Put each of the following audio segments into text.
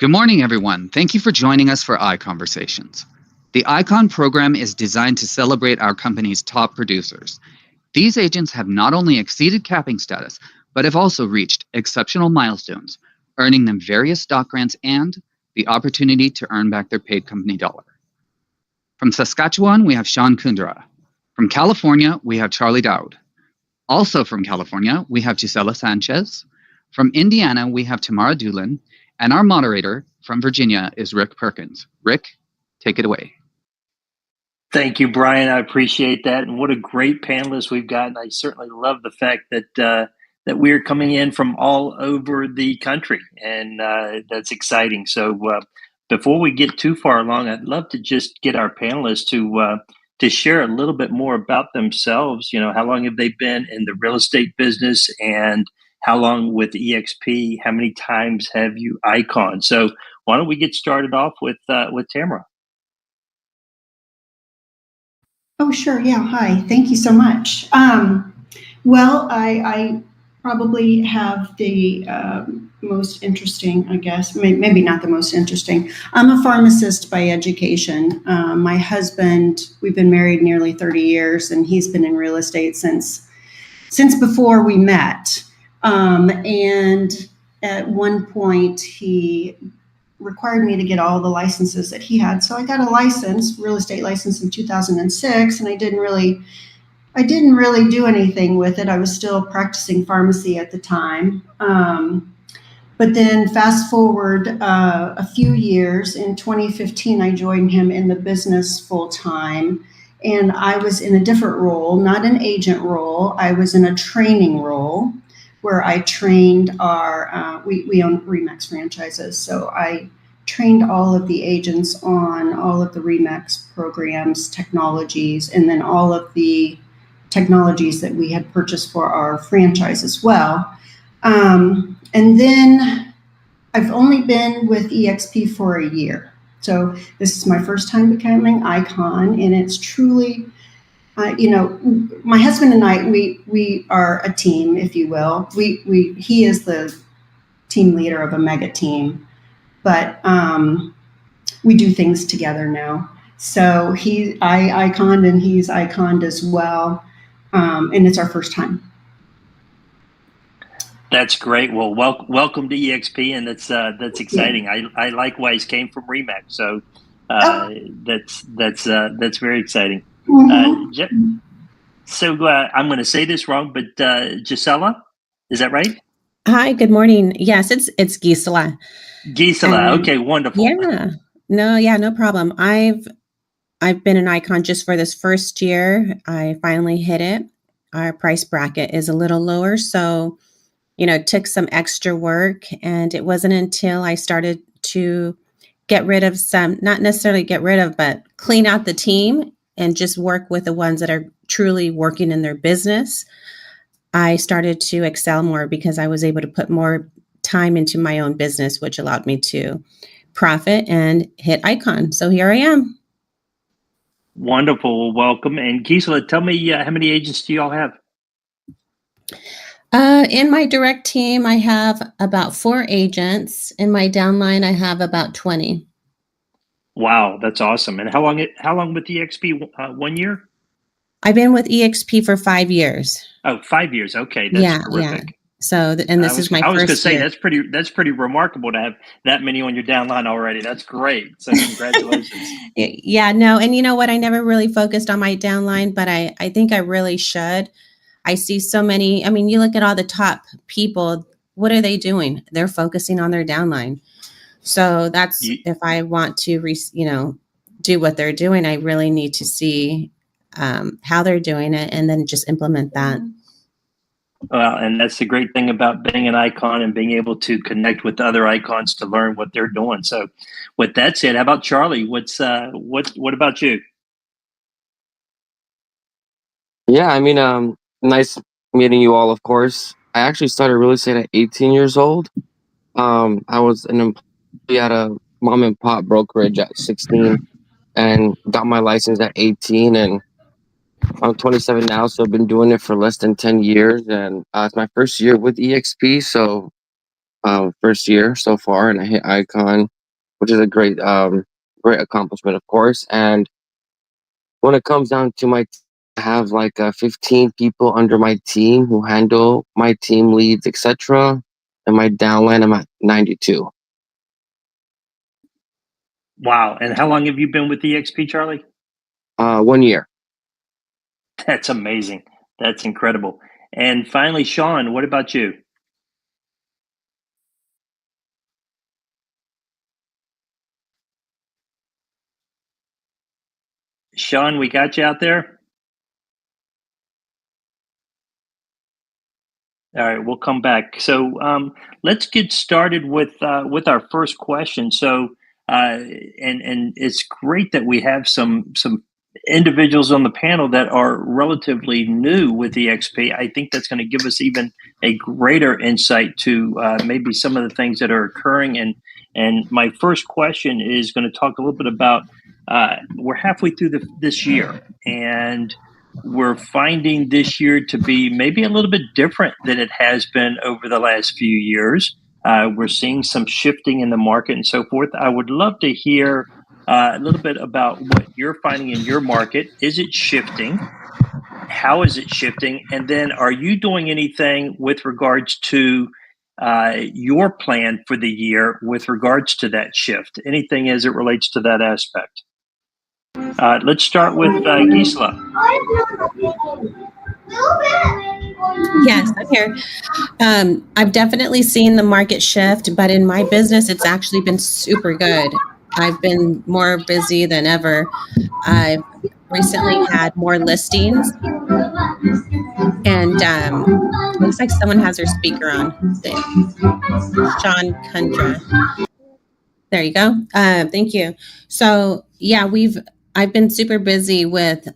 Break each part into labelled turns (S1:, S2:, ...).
S1: Good morning, everyone. Thank you for joining us for ICONversations. The ICON program is designed to celebrate our company's top producers. These agents have not only exceeded capping status, but have also reached exceptional milestones, earning them various stock grants and the opportunity to earn back their paid company dollar. From Saskatchewan, we have Sean Kundra. From California, we have Charlie Dowd. Also from California, we have Gisela Sanchez. From Indiana, we have Tamara Doolin. And our moderator from Virginia is Rick Perkins. Rick, take it away.
S2: Thank you, Brian. I appreciate that. And what a great panelist we've got. And I certainly love the fact that we're coming in from all over the country. And that's exciting. So before we get too far along, I'd love to just get our panelists to share a little bit more about themselves. You know, how long have they been in the real estate business, and how long with EXP? How many times have you ICON? So why don't we get started off with Tamara?
S3: Oh, sure. Yeah. Hi. Thank you so much. Well, I probably have the most interesting, I guess, maybe not the most interesting. I'm a pharmacist by education. My husband, we've been married nearly 30 years, and he's been in real estate since before we met. And at one point, he required me to get all the licenses that he had. So I got a real estate license in 2006, and I didn't really do anything with it. I was still practicing pharmacy at the time. But then fast forward a few years, in 2015, I joined him in the business full time. And I was in a different role, not an agent role. I was in a training role where I trained we own RE/MAX franchises. So I trained all of the agents on all of the RE/MAX programs, technologies, and then all of the technologies that we had purchased for our franchise as well. And then I've only been with EXP for a year. So this is my first time becoming ICON, and it's truly, my husband and I, we are a team, if you will. He is the team leader of a mega team, but we do things together now. So I ICONed and he's ICONed as well, and it's our first time.
S2: That's great. Well, welcome to EXP, and that's exciting. Yeah. I likewise came from RE/MAX, so that's very exciting. Mm-hmm. So I'm going to say this wrong, but Gisela, is that right?
S4: Hi, good morning. Yes, it's Gisela.
S2: Gisela, okay, wonderful.
S4: Yeah, no problem. I've been an ICON just for this first year. I finally hit it. Our price bracket is a little lower, so it took some extra work, and it wasn't until I started to get rid of not necessarily get rid of, but clean out the team and just work with the ones that are truly working in their business, I started to excel more because I was able to put more time into my own business, which allowed me to profit and hit ICON. So here I am.
S2: Wonderful. Welcome. And Gisela, tell me, how many agents do you all have?
S4: In my direct team, I have about 4 agents. In my downline, I have about 20.
S2: Wow, that's awesome. And how long with EXP? 1 year?
S4: I've been with EXP for 5 years.
S2: Oh, 5 years. Okay, that's terrific.
S4: Yeah. So, and this is my first year.
S2: I was going to say that's pretty remarkable to have that many on your downline already. That's great. So congratulations.
S4: Yeah, no, and you know what? I never really focused on my downline, but I think I really should. I see so many. I mean, you look at all the top people. What are they doing? They're focusing on their downline. So that's if I want to, do what they're doing, I really need to see how they're doing it and then just implement that.
S2: Well, and that's the great thing about being an ICON and being able to connect with other ICONs to learn what they're doing. So with that said, how about Charlie? What about you?
S5: Yeah, I mean, nice meeting you all, of course. I actually started real estate at 18 years old. I was an employee at a mom and pop brokerage at 16 and got my license at 18, and I'm 27 now, so I've been doing it for less than 10 years, and it's my first year with EXP, so first year so far, and I hit Icon, which is a great accomplishment, of course. And when it comes down to I have like 15 people under my team who handle my team leads, etc. And my downline, I'm at 92.
S2: Wow. And how long have you been with EXP, Charlie?
S5: 1 year.
S2: That's amazing. That's incredible. And finally, Sean, what about you? Sean, we got you out there? All right, we'll come back. So let's get started with our first question. So and it's great that we have some individuals on the panel that are relatively new with EXP. I think that's going to give us even a greater insight to maybe some of the things that are occurring. And my first question is going to talk a little bit about we're halfway through this year, and we're finding this year to be maybe a little bit different than it has been over the last few years. We're seeing some shifting in the market and so forth. I would love to hear a little bit about what you're finding in your market. Is it shifting? How is it shifting? And then are you doing anything with regards to your plan for the year with regards to that shift? Anything as it relates to that aspect? Let's start with Gisela.
S4: Yes, I'm here. I've definitely seen the market shift, but in my business, it's actually been super good. I've been more busy than ever. I've recently had more listings, and looks like someone has their speaker on. Sean Kundra. There you go. Thank you. So yeah, I've been super busy with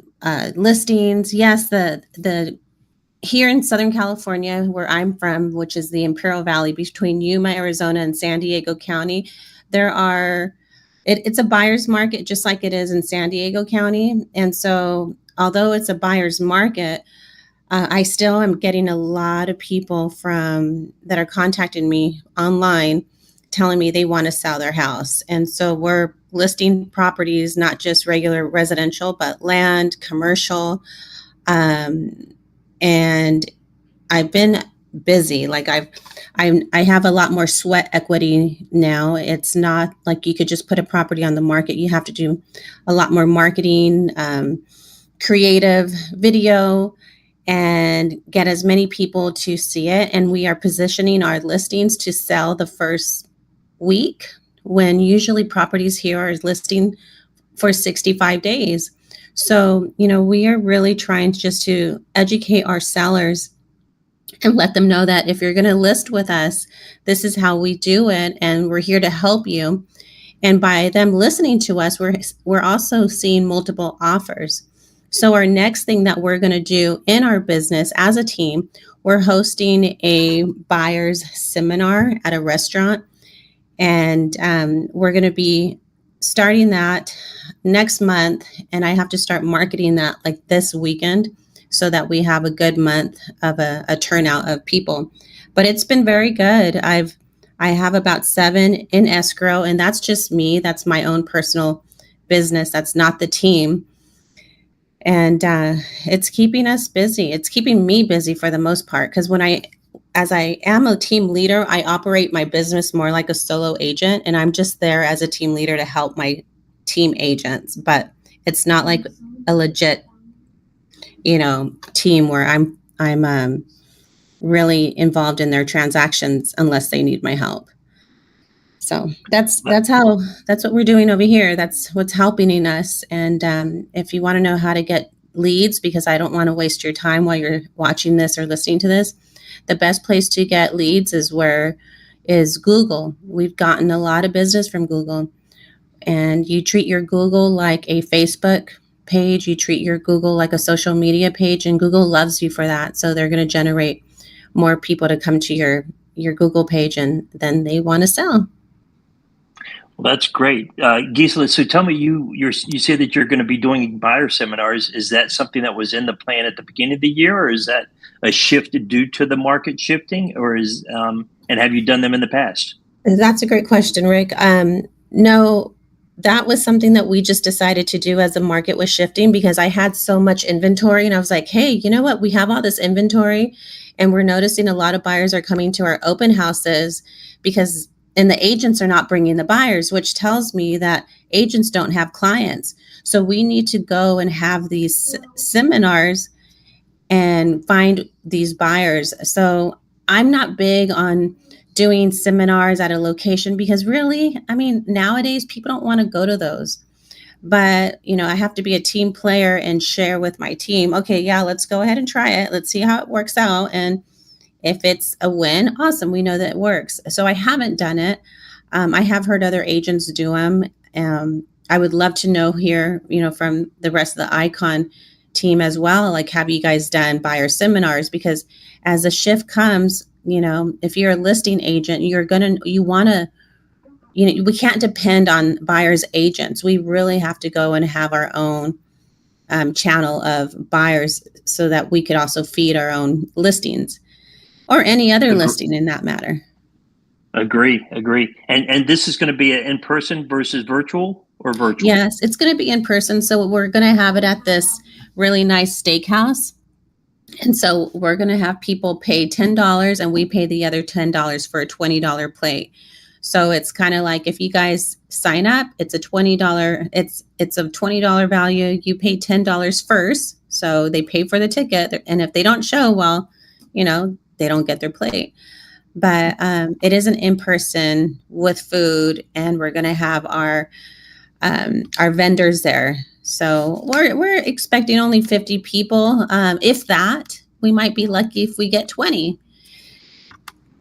S4: listings. Yes, the here in Southern California, where I'm from, which is the Imperial Valley between Yuma, Arizona, and San Diego County, it's a buyer's market just like it is in San Diego County. And so although it's a buyer's market, I still am getting a lot of people that are contacting me online telling me they want to sell their house. And so we're listing properties, not just regular residential, but land, commercial. And I've been busy. Like I have a lot more sweat equity now. It's not like you could just put a property on the market. You have to do a lot more marketing, creative video, and get as many people to see it. And we are positioning our listings to sell the first week, when usually properties here are listing for 65 days. So, we are really trying just to educate our sellers and let them know that if you're going to list with us, this is how we do it, and we're here to help you. And by them listening to us, we're also seeing multiple offers. So our next thing that we're going to do in our business as a team, we're hosting a buyer's seminar at a restaurant, and we're going to be starting that next month. And I have to start marketing that like this weekend, so that we have a good month of a turnout of people. But it's been very good. I have about 7 in escrow, and that's just me. That's my own personal business. That's not the team. And it's keeping us busy. It's keeping me busy for the most part, because as I am a team leader, I operate my business more like a solo agent, and I'm just there as a team leader to help my team agents. But it's not like a legit team where I'm really involved in their transactions unless they need my help. So that's what we're doing over here. That's what's helping us. And if you want to know how to get leads, because I don't want to waste your time while you're watching this or listening to this, the best place to get leads is Google. We've gotten a lot of business from Google, and you treat your Google like a Facebook page. You treat your Google like a social media page, and Google loves you for that. So they're going to generate more people to come to your Google page, and then they want to sell.
S2: Well, that's great. Gisela, so tell me, you say that you're going to be doing buyer seminars. Is that something that was in the plan at the beginning of the year, or is that a shift due to the market shifting, or is And have you done them in the past?
S4: That's a great question, Rick. No, that was something that we just decided to do as the market was shifting, because I had so much inventory and I was like, hey, you know what? We have all this inventory and we're noticing a lot of buyers are coming to our open houses because, and the agents are not bringing the buyers, which tells me that agents don't have clients. So we need to go and have these seminars and find these buyers. So I'm not big on doing seminars at a location because really, I mean, nowadays people don't want to go to those. But, you know, I have to be a team player and share with my team. Okay, yeah, let's go ahead and try it. Let's see how it works out. And if it's a win, awesome. We know that it works. So I haven't done it. I have heard other agents do them. I would love to know here, you know, from the rest of the Icon team as well. Like, have you guys done buyer seminars? Because as the shift comes, you know, if you're a listing agent, you want to, you know, we can't depend on buyers agents. We really have to go and have our own channel of buyers so that we could also feed our own listings or any other listing in that matter.
S2: Agree. And this is going to be in person versus virtual, or virtual?
S4: Yes, it's going to be in person. So we're going to have it at this really nice steakhouse. And so we're going to have people pay $10 and we pay the other $10 for a $20 plate. So it's kind of like if you guys sign up, it's a $20, it's a $20 value. You pay $10 first. So they pay for the ticket. And if they don't show, well, you know, they don't get their plate. But it is an in-person with food, and we're going to have our vendors there. So we're expecting only 50 people. If that, we might be lucky if we get 20.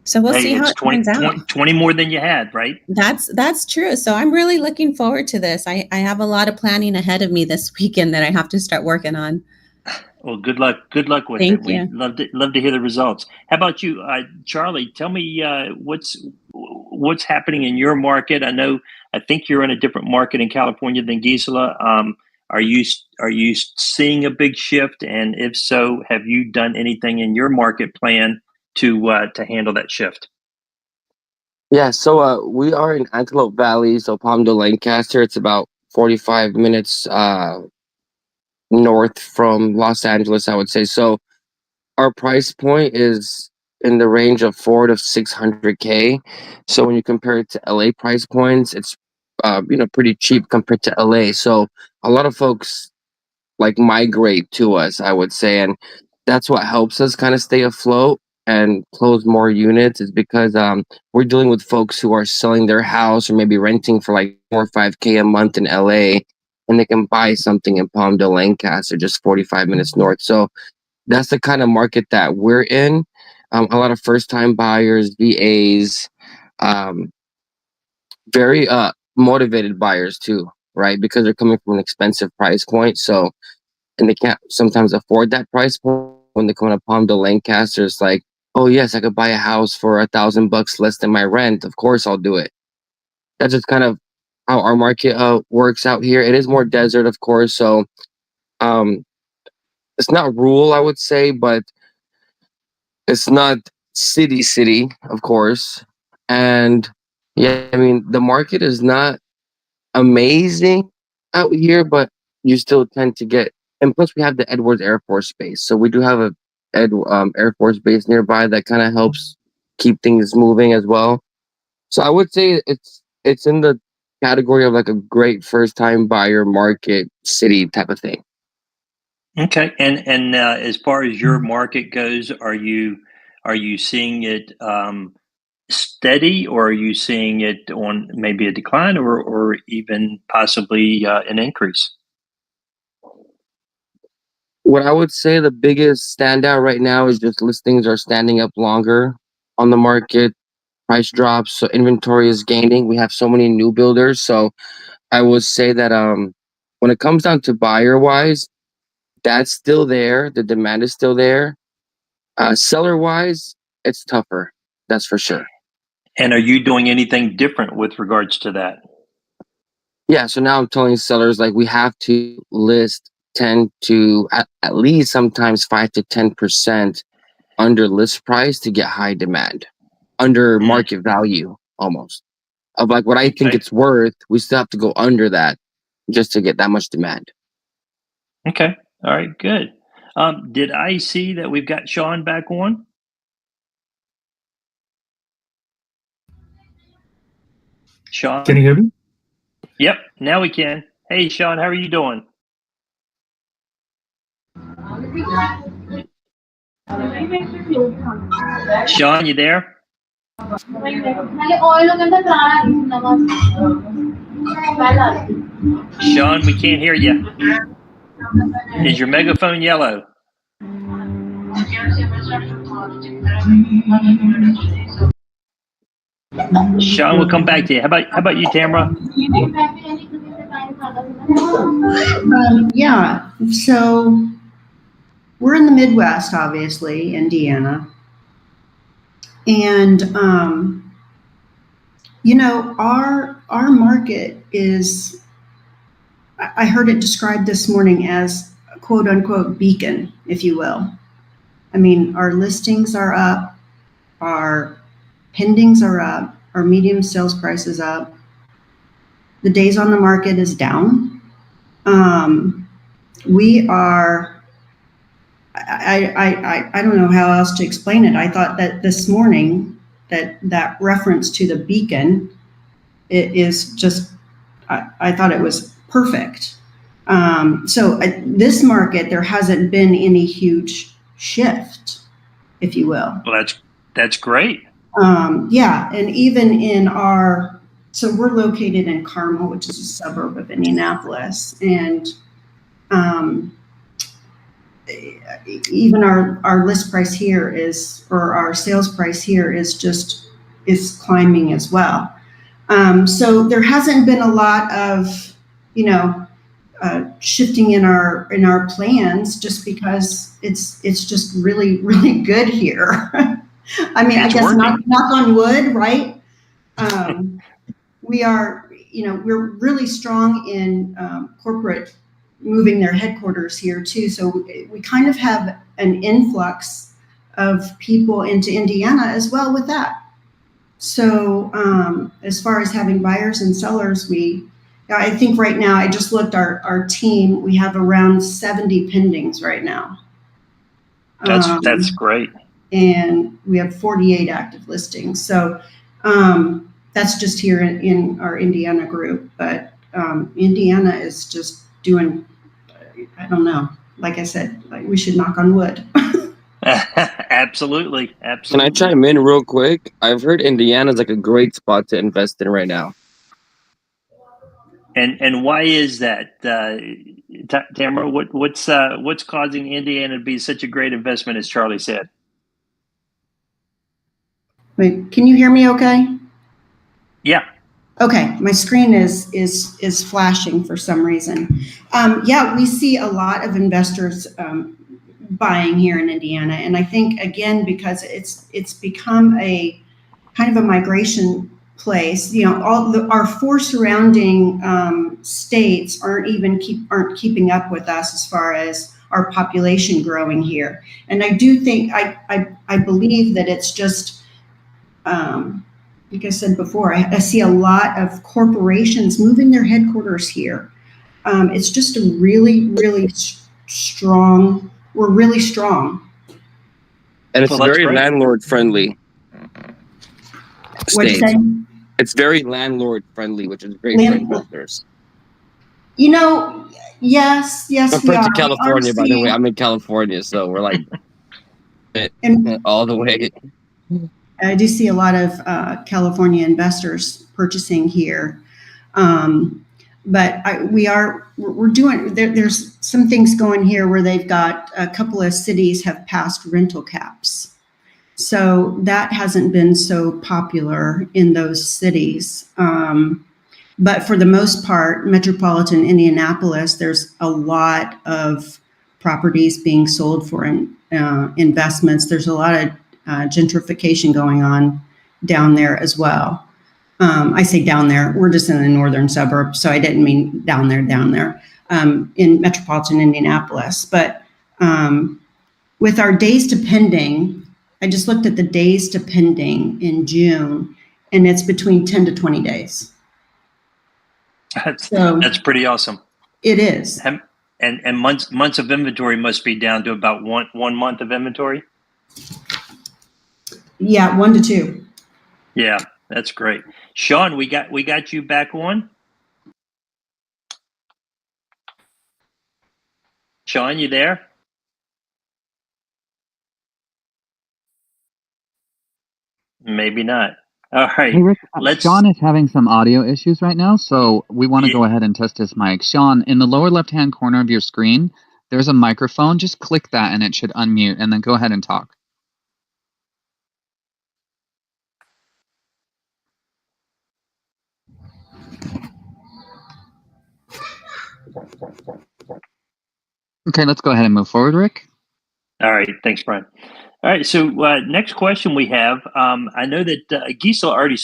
S4: So we'll see how it turns out.
S2: 20 more than you had, right?
S4: That's true. So I'm really looking forward to this. I have a lot of planning ahead of me this weekend that I have to start working on.
S2: Well, good luck with it.
S4: Thank you.
S2: We'd love to hear the results. How about you, Charlie? Tell me what's happening in your market. I think you're in a different market in California than Gisela. Are you seeing a big shift? And if so, have you done anything in your market plan to handle that shift?
S5: Yeah, so we are in Antelope Valley, so Palmdale, Lancaster. It's about 45 minutes north from Los Angeles, I would say. So our price point is in the range of 400 to 600K. So when you compare it to LA price points, it's pretty cheap compared to LA. So a lot of folks like migrate to us, I would say, and that's what helps us kind of stay afloat and close more units, is because we're dealing with folks who are selling their house or maybe renting for like 4 or 5K a month in LA, and they can buy something in Palmdale, Lancaster, just 45 minutes north. So that's the kind of market that we're in. A lot of first-time buyers, VAs, very motivated buyers too, right? Because they're coming from an expensive price point. So, and they can't sometimes afford that price point. When they come to Palmdale, Lancaster, it's like, oh yes, I could buy a house for $1,000 less than my rent. Of course, I'll do it. That's just kind of how our market works out here. It is more desert, of course. So, it's not rural, I would say, but it's not city, of course. And yeah, I mean, the market is not amazing out here, but you still tend to get, and plus we have the Edwards Air Force Base. So we do have a Air Force Base nearby that kind of helps keep things moving as well. So I would say it's in the category of like a great first time buyer market city type of thing.
S2: Okay, and as far as your market goes, are you seeing it steady, or are you seeing it on maybe a decline, or even possibly an increase?
S5: What I would say the biggest standout right now is just listings are standing up longer on the market. Price drops, so inventory is gaining. We have so many new builders, so I would say that when it comes down to buyer wise, that's still there. The demand is still there. Seller wise, it's tougher. That's for sure.
S2: And are you doing anything different with regards to that?
S5: Yeah, so now I'm telling sellers like we have to list 10 to at least sometimes 5 to 10% under list price to get high demand. under market value almost of like what I think it's worth. We still have to go under that just to get that much demand.
S2: Okay. All right. Good. Did I see that we've got Sean back on? Sean?
S6: Can you hear me?
S2: Yep. Now we can. Hey, Sean, how are you doing? Sean, you there? Sean, we can't hear you. Is your megaphone yellow? Sean, we'll come back to you. How about you, Tamara?
S3: Yeah, so we're in the Midwest, obviously, Indiana. And, our market is, I heard it described this morning as a quote unquote beacon, if you will. I mean, our listings are up, our pendings are up, our medium sales price is up. The days on the market is down. We are, I don't know how else to explain it. I thought that this morning that reference to the beacon, it is just, I thought it was perfect. So this market, there hasn't been any huge shift, if you will.
S2: Well, that's great.
S3: Yeah, and even in so we're located in Carmel, which is a suburb of Indianapolis, and even our list price here or our sales price here is climbing as well. So there hasn't been a lot of, shifting in our plans just because it's just really, really good here. I mean, I guess knock on wood, right? We are, we're really strong in corporate moving their headquarters here too. So we kind of have an influx of people into Indiana as well with that. So as far as having buyers and sellers, I think right now, I just looked our team, we have around 70 pendings right now.
S2: That's great.
S3: And we have 48 active listings. So that's just here in our Indiana group. But Indiana is just doing, I don't know, like I said, we should knock on wood.
S2: Absolutely.
S5: Can I chime in real quick? I've heard Indiana's like a great spot to invest in right now.
S2: And why is that, Tamara? What's causing Indiana to be such a great investment, as Charlie said?
S3: Wait, can you hear me okay?
S2: Yeah.
S3: Okay, my screen is flashing for some reason. Yeah, we see a lot of investors buying here in Indiana, and I think again because it's become a kind of a migration place. Our four surrounding states aren't keeping up with us as far as our population growing here, and I do think I believe that it's just. Like I said before, I see a lot of corporations moving their headquarters here. It's just a really, really strong. We're really strong.
S5: And it's very landlord friendly.
S3: What'd you say?
S5: It's very landlord friendly, which is great for investors.
S3: Yes,
S5: I'm
S3: we are.
S5: from California, by the way. I'm in California, so we're like all the way.
S3: I do see a lot of California investors purchasing here, but we're doing. There's some things going here where they've got a couple of cities have passed rental caps, so that hasn't been so popular in those cities. But for the most part, metropolitan Indianapolis, there's a lot of properties being sold for investments. There's a lot of gentrification going on down there as well. I say down there, we're just in the northern suburbs, so I didn't mean down there, in metropolitan Indianapolis. But with our days to pending, I just looked at the days to pending in June, and it's between 10 to 20 days.
S2: That's pretty awesome.
S3: It is.
S2: And months of inventory must be down to about one month of inventory.
S3: Yeah, 1 to 2.
S2: Yeah, that's great. Sean, we got you back on. Sean, you there? Maybe not. All right.
S1: Hey, Rick, Sean is having some audio issues right now, so we want to go ahead and test his mic. Sean, in the lower left-hand corner of your screen, there's a microphone. Just click that, and it should unmute, and then go ahead and talk. Okay, let's go ahead and move forward, Rick.
S2: All right. Thanks, Brian. All right. So next question we have. I know that Gisela already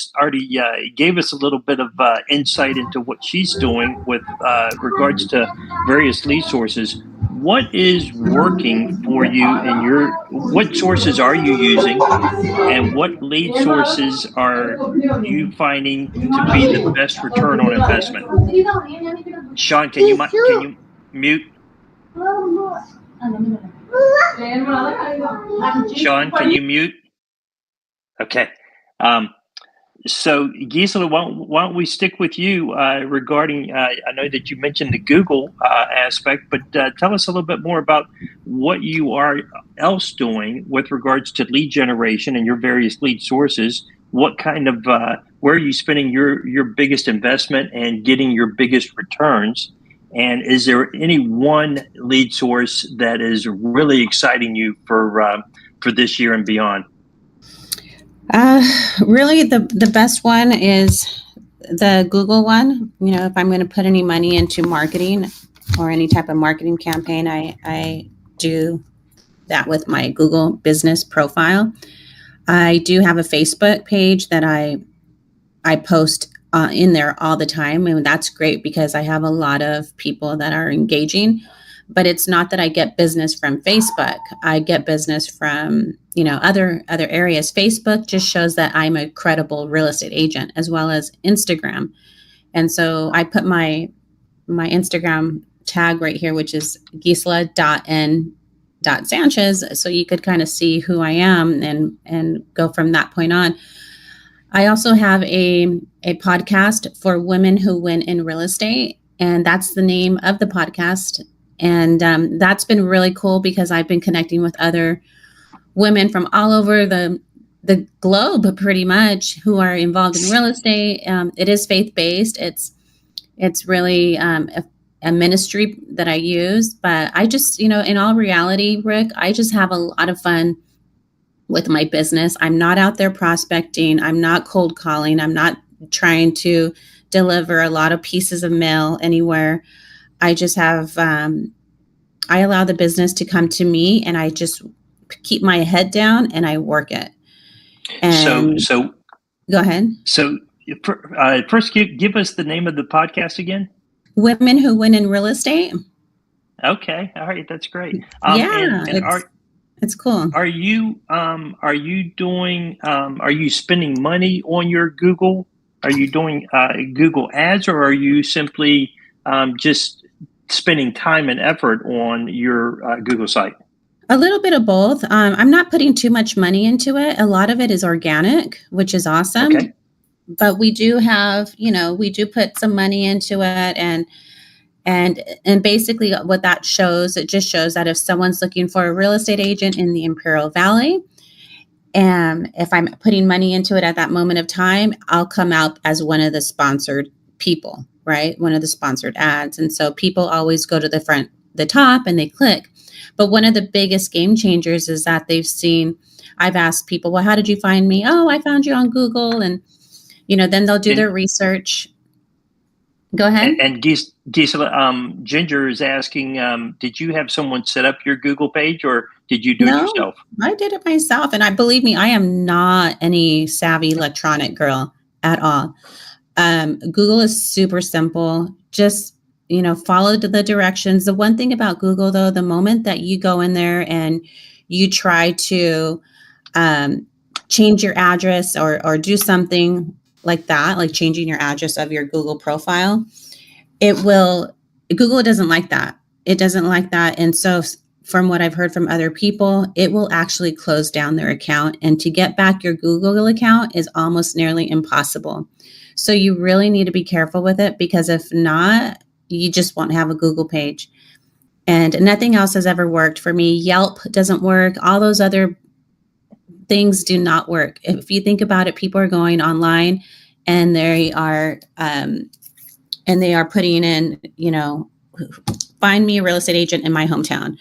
S2: gave us a little bit of insight into what she's doing with regards to various lead sources. What is working for you in what sources are you using, and what lead sources are you finding to be the best return on investment? Sean, can you mute? Sean, can you mute? Okay. So Gisela, why don't we stick with you regarding, I know that you mentioned the Google aspect, but tell us a little bit more about what you are else doing with regards to lead generation and your various lead sources. What kind of, where are you spending your biggest investment and getting your biggest returns? And is there any one lead source that is really exciting you for this year and beyond?
S4: Really, the best one is the Google one. You know, if I'm going to put any money into marketing or any type of marketing campaign, I do that with my Google business profile. I do have a Facebook page that I post in there all the time, and that's great because I have a lot of people that are engaging. But it's not that I get business from Facebook. I get business from, you know, other areas. Facebook just shows that I'm a credible real estate agent, as well as Instagram. And so I put my Instagram tag right here, which is gisela.n.sanchez. So you could kind of see who I am and go from that point on. I also have a podcast for women who win in real estate, and that's the name of the podcast. And that's been really cool because I've been connecting with other women from all over the globe, pretty much, who are involved in real estate. It is faith-based. It's really a ministry that I use. But I just, you know, in all reality, Rick, I just have a lot of fun with my business. I'm not out there prospecting. I'm not cold calling. I'm not trying to deliver a lot of pieces of mail anywhere. I just have, I allow the business to come to me, and I just keep my head down and I work it. And
S2: so
S4: go ahead.
S2: So first, give us the name of the podcast again.
S3: Women Who Win in Real Estate.
S2: Okay, all right, that's great.
S3: It's cool.
S2: Are you spending money on your Google? Are you doing Google ads, or are you simply just spending time and effort on your Google site?
S3: A little bit of both. I'm not putting too much money into it. A lot of it is organic, which is awesome.
S2: Okay.
S3: But we do have, we do put some money into it, and basically what that shows, it just shows that if someone's looking for a real estate agent in the Imperial Valley, and if I'm putting money into it at that moment of time, I'll come out as one of the sponsored people, right? One of the sponsored ads. And so people always go to the top and they click. But one of the biggest game changers is that I've asked people, well, how did you find me? Oh, I found you on Google. And, then they'll do their research. Go ahead.
S2: And Gisela, Ginger is asking, did you have someone set up your Google page, or did you do it yourself?
S3: I did it myself. And believe me, I am not any savvy electronic girl at all. Google is super simple. Just, follow the directions. The one thing about Google, though, the moment that you go in there and you try to
S4: change your address or do something like that, like changing your address of your Google profile, Google doesn't like that. It doesn't like that. And so from what I've heard from other people, it will actually close down their account. And to get back your Google account is almost nearly impossible. So you really need to be careful with it, because if not, you just won't have a Google page. And nothing else has ever worked for me. Yelp doesn't work. All those other things do not work. If you think about it, people are going online and they are putting in, find me a real estate agent in my hometown.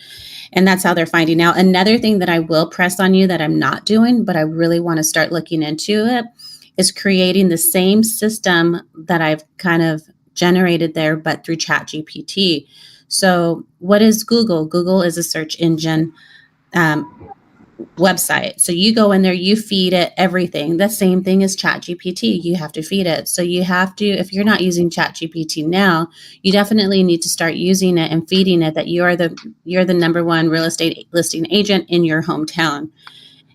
S4: And that's how they're finding. Now, another thing that I will press on you that I'm not doing, but I really want to start looking into it, is creating the same system that I've kind of generated there, but through ChatGPT. So what is Google? Google is a search engine website. So you go in there, you feed it everything. The same thing as ChatGPT. You have to feed it. So you have to, if you're not using ChatGPT now, you definitely need to start using it and feeding it that you're the number one real estate listing agent in your hometown.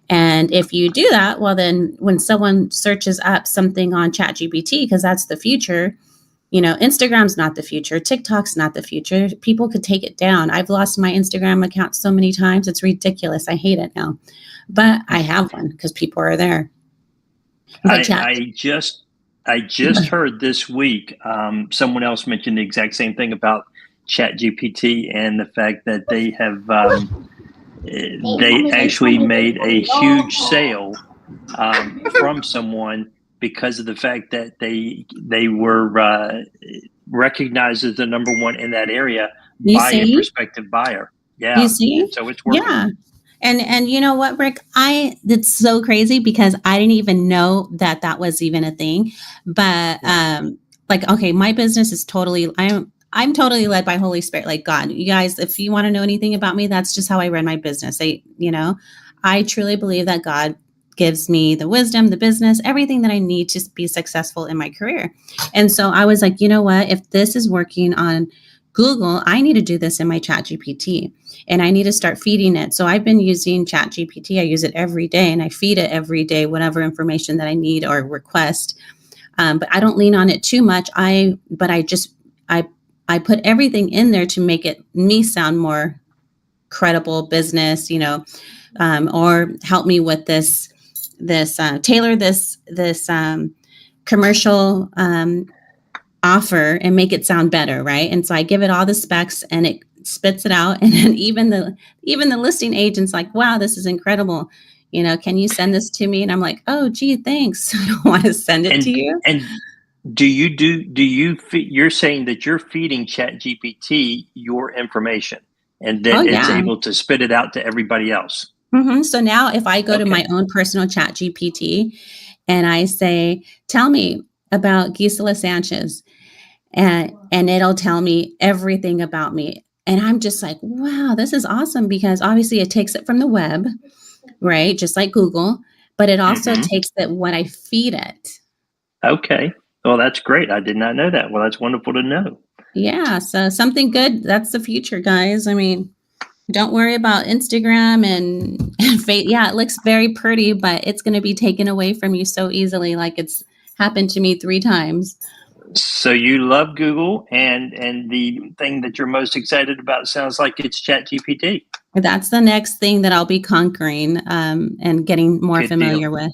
S4: And if you do that, well, then when someone searches up something on ChatGPT, because that's the future, Instagram's not the future. TikTok's not the future. People could take it down. I've lost my Instagram account so many times. It's ridiculous. I hate it now. But I have one because people are there.
S2: I just heard this week someone else mentioned the exact same thing about ChatGPT and the fact that they have they actually made a huge sale from someone because of the fact that they were recognized as the number one in that area by a prospective buyer. Yeah.
S4: You see?
S2: So it's working.
S4: Yeah. And you know what, Rick? It's so crazy because I didn't even know that was even a thing. But my business is totally, I'm totally led by Holy Spirit, like God. You guys, if you want to know anything about me, that's just how I run my business. I truly believe that God gives me the wisdom, the business, everything that I need to be successful in my career. And so I was like, you know what? If this is working on Google, I need to do this in my ChatGPT, and I need to start feeding it. So I've been using ChatGPT. I use it every day, and I feed it every day, whatever information that I need or request. But I don't lean on it too much. I put everything in there to make me sound more credible business, or help me with this tailor this commercial offer and make it sound better, right? And so I give it all the specs and it spits it out, and then even the listing agent's like, wow, this is incredible, can you send this to me? And I'm like, oh gee, thanks. I don't want to send it to you.
S2: And you're saying that you're feeding ChatGPT your information and then it's able to spit it out to everybody else?
S4: Mm-hmm. So now if I go to my own personal ChatGPT and I say, tell me about Gisela Sanchez, and it'll tell me everything about me. And I'm just like, wow, this is awesome, because obviously it takes it from the web, right? Just like Google, but it also takes it when I feed it.
S2: Okay. Well, that's great. I did not know that. Well, that's wonderful to know.
S4: Yeah. So something good. That's the future, guys. I mean, don't worry about Instagram and Facebook. Yeah, it looks very pretty, but it's going to be taken away from you so easily. Like it's happened to me 3 times.
S2: So you love Google, and the thing that you're most excited about sounds like it's ChatGPT.
S4: That's the next thing that I'll be conquering and getting more familiar with.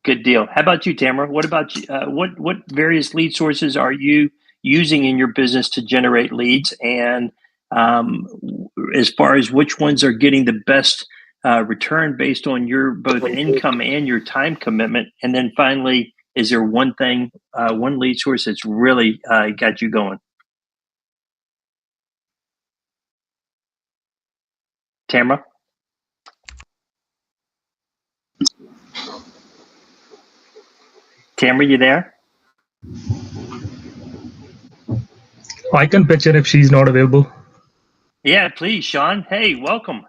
S2: Good deal. How about you, Tamara? What about you? What various lead sources are you using in your business to generate leads? And as far as which ones are getting the best return based on your both income and your time commitment? And then finally, is there one thing, one lead source that's really got you going? Tamara? Tamara, you there?
S6: I can pitch in if she's not available.
S2: Yeah, please, Sean. Hey, welcome.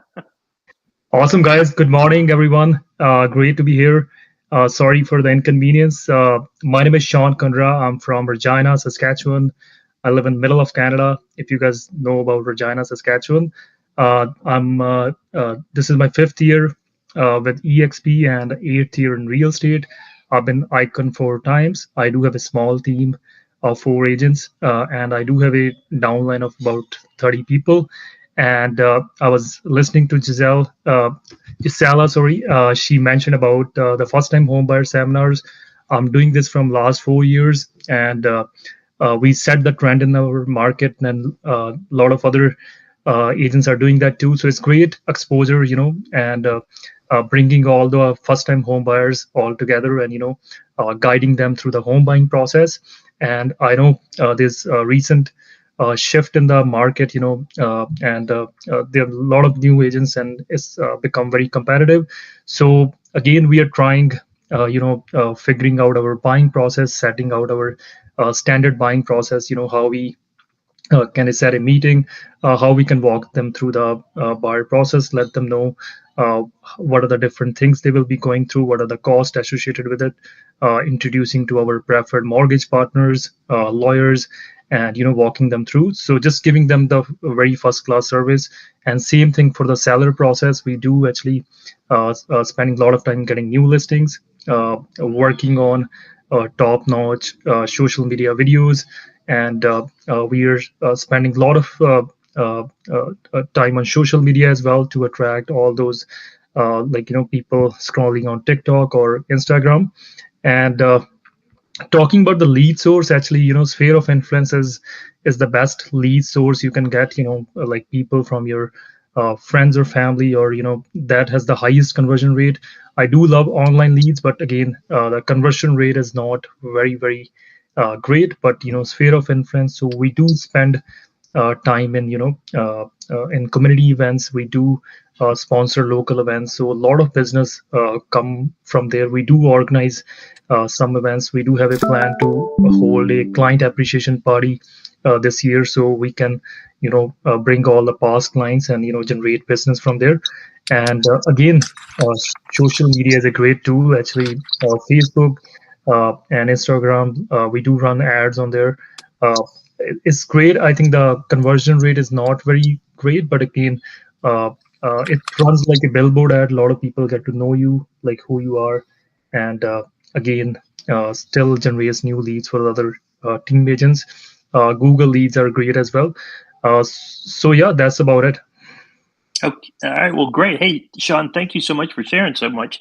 S6: Awesome, guys. Good morning, everyone. Great to be here. Sorry for the inconvenience. My name is Sean Kundra. I'm from Regina, Saskatchewan. I live in the middle of Canada. If you guys know about Regina, Saskatchewan, this is my 5th year with EXP and 8th year in real estate. I've been Icon 4 times. I do have a small team of 4 agents, and I do have a downline of about 30 people. And I was listening to Gisela, sorry, she mentioned about the first-time homebuyer seminars. I'm doing this from last 4 years, and we set the trend in our market, and a lot of other agents are doing that too. So it's great exposure, and bringing all the first-time home buyers all together, and guiding them through the home buying process. And I know there's a recent shift in the market, and there are a lot of new agents, and it's become very competitive. So again, we are trying, figuring out our buying process, setting out our standard buying process. How we can set a meeting, how we can walk them through the buyer process, let them know uh, what are the different things they will be going through, what are the costs associated with it, introducing to our preferred mortgage partners, lawyers, and walking them through. So just giving them the very first class service. And same thing for the seller process. We do actually spending a lot of time getting new listings, working on top notch social media videos, and we are spending a lot of time on social media as well to attract all those people scrolling on TikTok or Instagram. And talking about the lead source, actually, sphere of influence is the best lead source you can get. Like people from your friends or family, or that has the highest conversion rate. I do love online leads, but again, the conversion rate is not very great. But sphere of influence, so we do spend time in in community events. We do sponsor local events, so a lot of business come from there. We do organize some events. We do have a plan to hold a client appreciation party this year, so we can bring all the past clients and generate business from there. And again, social media is a great tool. Actually, Facebook and Instagram, we do run ads on there. It's great. I think the conversion rate is not very great, but again, uh, it runs like a billboard ad. A lot of people get to know you, like who you are, and again, still generates new leads for other team agents. Google leads are great as well. So yeah, that's about it.
S2: Okay. All right. Well, great. Hey, Sean, thank you so much for sharing so much.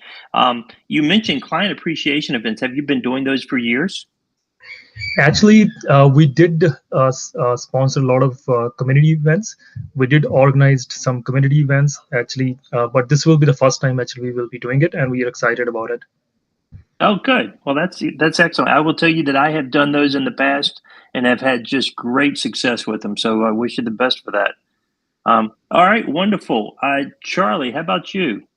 S2: You mentioned client appreciation events. Have you been doing those for years?
S6: Actually, we did sponsor a lot of community events. We did organize some community events, actually, but this will be the first time actually we will be doing it, and we are excited about it.
S2: Oh, good. Well, that's excellent. I will tell you that I have done those in the past and have had just great success with them. So I wish you the best for that. All right, wonderful. Charlie, how about you?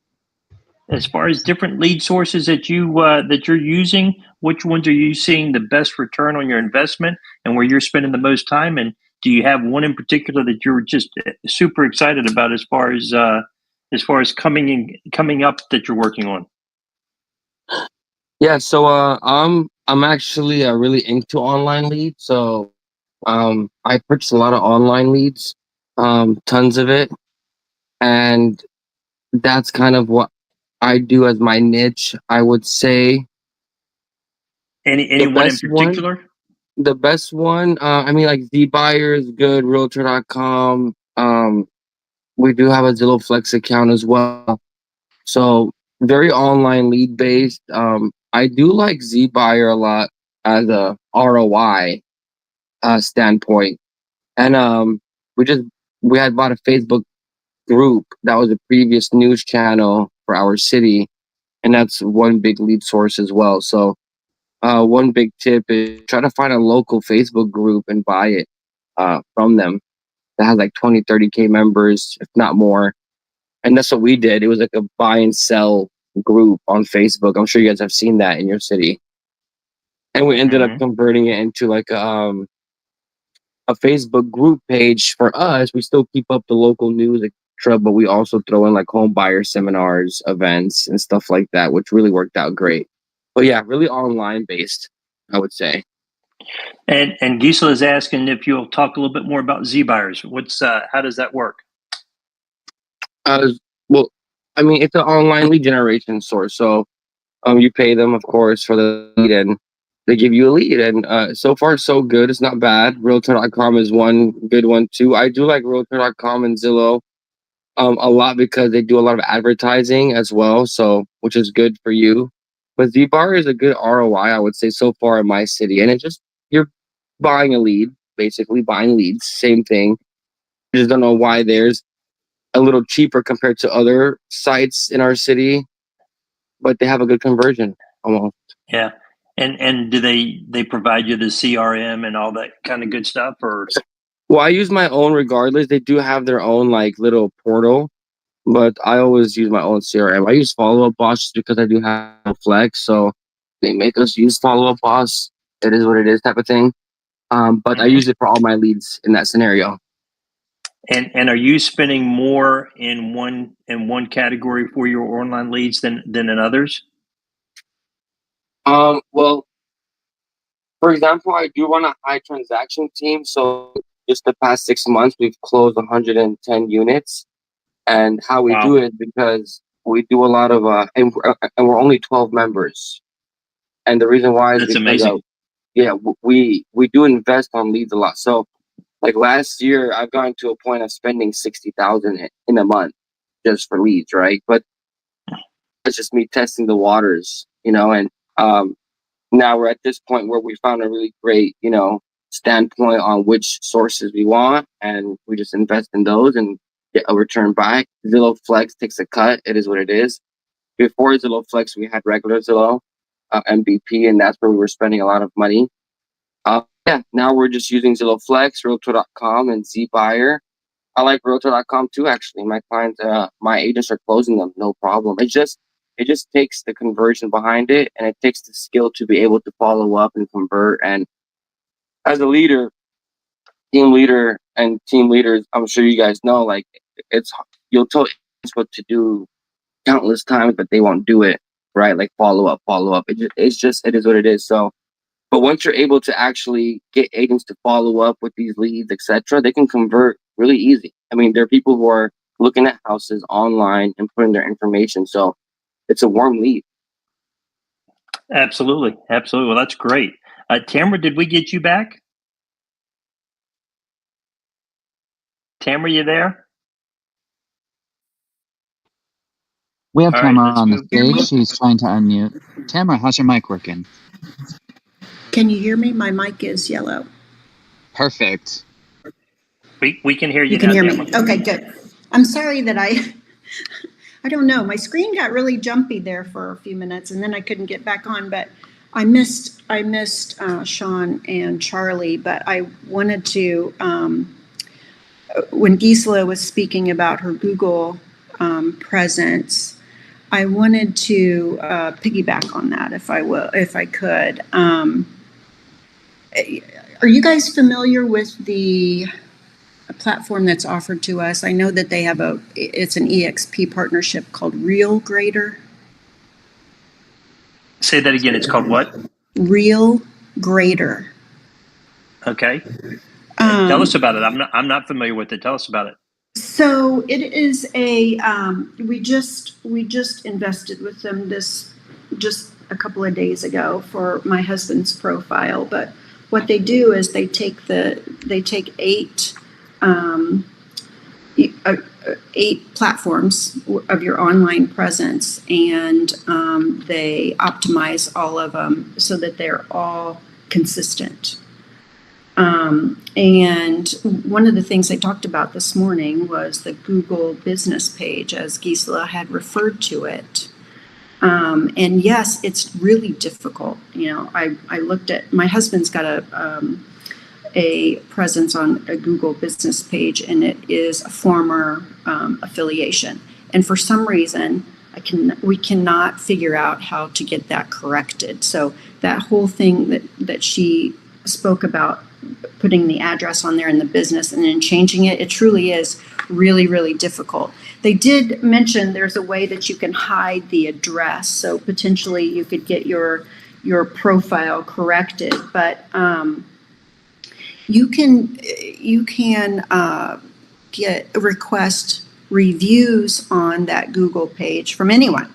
S2: As far as different lead sources that you're using, which ones are you seeing the best return on your investment, and where you're spending the most time? And do you have one in particular that you're just super excited about as far as coming up that you're working on?
S5: Yeah, so I'm actually really into online leads. So I purchase a lot of online leads, tons of it, and that's kind of what I do as my niche. I would say
S2: Any one in particular?
S5: The best one, I mean, like Z Buyer is good, Realtor.com. We do have a Zillow Flex account as well. So very online lead based. I do like Z Buyer a lot as a ROI standpoint, and we just we had bought a Facebook group that was a previous news channel for our city, and that's one big lead source as well. So one big tip is try to find a local Facebook group and buy it from them that has like 20, 30K members, if not more. And that's what we did. It was like a buy and sell group on Facebook. I'm sure you guys have seen that in your city. And we ended up converting it into like a Facebook group page for us. We still keep up the local news, etc., but we also throw in like home buyer seminars, events, and stuff like that, which really worked out great. But yeah, really online based, I would say.
S2: And Gisela is asking if you'll talk a little bit more about Z buyers. How does that work?
S5: Well, I mean, it's an online lead generation source. So you pay them, of course, for the lead, and they give you a lead. And so far, so good. It's not bad. Realtor.com is one good one, too. I do like Realtor.com and Zillow a lot because they do a lot of advertising as well, so which is good for you. But ZBar is a good ROI, I would say, so far in my city. And it just, you're buying a lead, basically buying leads, same thing. I just don't know why there's a little cheaper compared to other sites in our city, but they have a good conversion almost.
S2: Yeah. And do they provide you the CRM and all that kind of good stuff, or?
S5: Well, I use my own regardless. They do have their own like little portal, but I always use my own CRM. I use Follow Up Boss just because I do have a Flex, so they make us use Follow Up Boss. It is what it is, type of thing. But I use it for all my leads in that scenario.
S2: And are you spending more in one category for your online leads than in others?
S5: Well, for example, I do run a high transaction team. So just the past 6 months, we've closed 110 units. And how we do it, because we do a lot of, and we're only 12 members. And the reason why is
S2: That's
S5: because,
S2: amazing.
S5: we do invest on leads a lot. So like last year, I've gotten to a point of spending 60,000 in a month just for leads, right? But it's just me testing the waters, and now we're at this point where we found a really great, standpoint on which sources we want, and we just invest in those and get a return back. Zillow Flex takes a cut. It is what it is. Before Zillow Flex, we had regular Zillow, MVP, and that's where we were spending a lot of money. Now we're just using Zillow Flex, Realtor.com, and ZBuyer. I like Realtor.com too, actually. My clients, my agents are closing them, no problem. It just takes the conversion behind it, and it takes the skill to be able to follow up and convert. And as a leader, team leader, and team leaders, I'm sure you guys know, like you'll tell agents what to do countless times, but they won't do it, right? Like follow up. It is what it is. So, but once you're able to actually get agents to follow up with these leads, etc., they can convert really easy. I mean, there are people who are looking at houses online and putting their information. So it's a warm lead.
S2: Absolutely. Well, that's great. Tamara, did we get you back? Tamara, you there?
S1: We have
S2: All right,
S1: Tamara
S2: let's
S1: on the
S2: move.
S1: stage. She's trying to unmute. Tamara, how's your mic working?
S3: Can you hear me? My mic is yellow.
S1: Perfect.
S2: We can hear you.
S3: You can
S2: now,
S3: hear
S2: Tamara.
S3: me. Okay, good. I'm sorry that I don't know. My screen got really jumpy there for a few minutes, and then I couldn't get back on. But I missed Sean and Charlie. But I wanted to, when Gisela was speaking about her Google presence, I wanted to piggyback on that, if I could. Are you guys familiar with the platform that's offered to us? I know that they have it's an EXP partnership called Real Grader.
S2: Say that again. It's called what?
S3: Real Grader.
S2: Okay. Tell us about it. I'm not familiar with it. Tell us about it.
S3: So it is we just invested with them just a couple of days ago for my husband's profile. But what they do is they take eight platforms of your online presence, and they optimize all of them so that they're all consistent. And one of the things they talked about this morning was the Google business page, as Gisela had referred to it. And yes, it's really difficult. I looked at, my husband's got a presence on a Google business page, and it is a former affiliation. And for some reason, we cannot figure out how to get that corrected. So that whole thing that she spoke about, putting the address on there in the business and then changing it, it truly is really, really difficult. They did mention there's a way that you can hide the address, so potentially you could get your profile corrected, but you can get a request reviews on that Google page from anyone.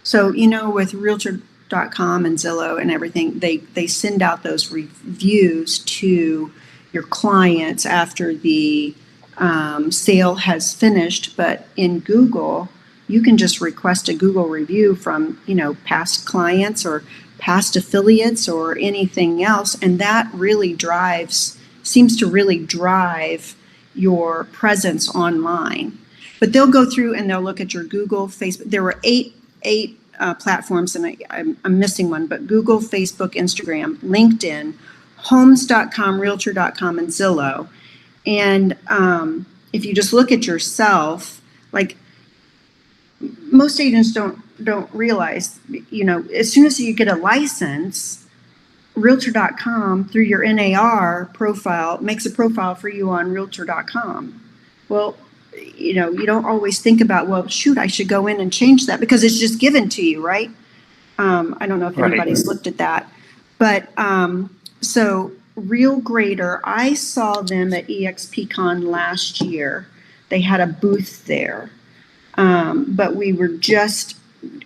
S3: So, with Realtor.com and Zillow and everything, they send out those reviews to your clients after the sale has finished. But in Google, you can just request a Google review from, past clients or past affiliates or anything else. And that really seems to really drive your presence online. But they'll go through and they'll look at your Google, Facebook. There were eight platforms, and I'm missing one, but Google, Facebook, Instagram, LinkedIn, Homes.com, Realtor.com, and Zillow. And if you just look at yourself, like most agents don't realize, as soon as you get a license, Realtor.com through your NAR profile makes a profile for you on Realtor.com. Well, you don't always think about, well, shoot, I should go in and change that because it's just given to you, right? I don't know if anybody's looked at that. But so Real Greater, I saw them at EXPCon last year. They had a booth there. But we were just,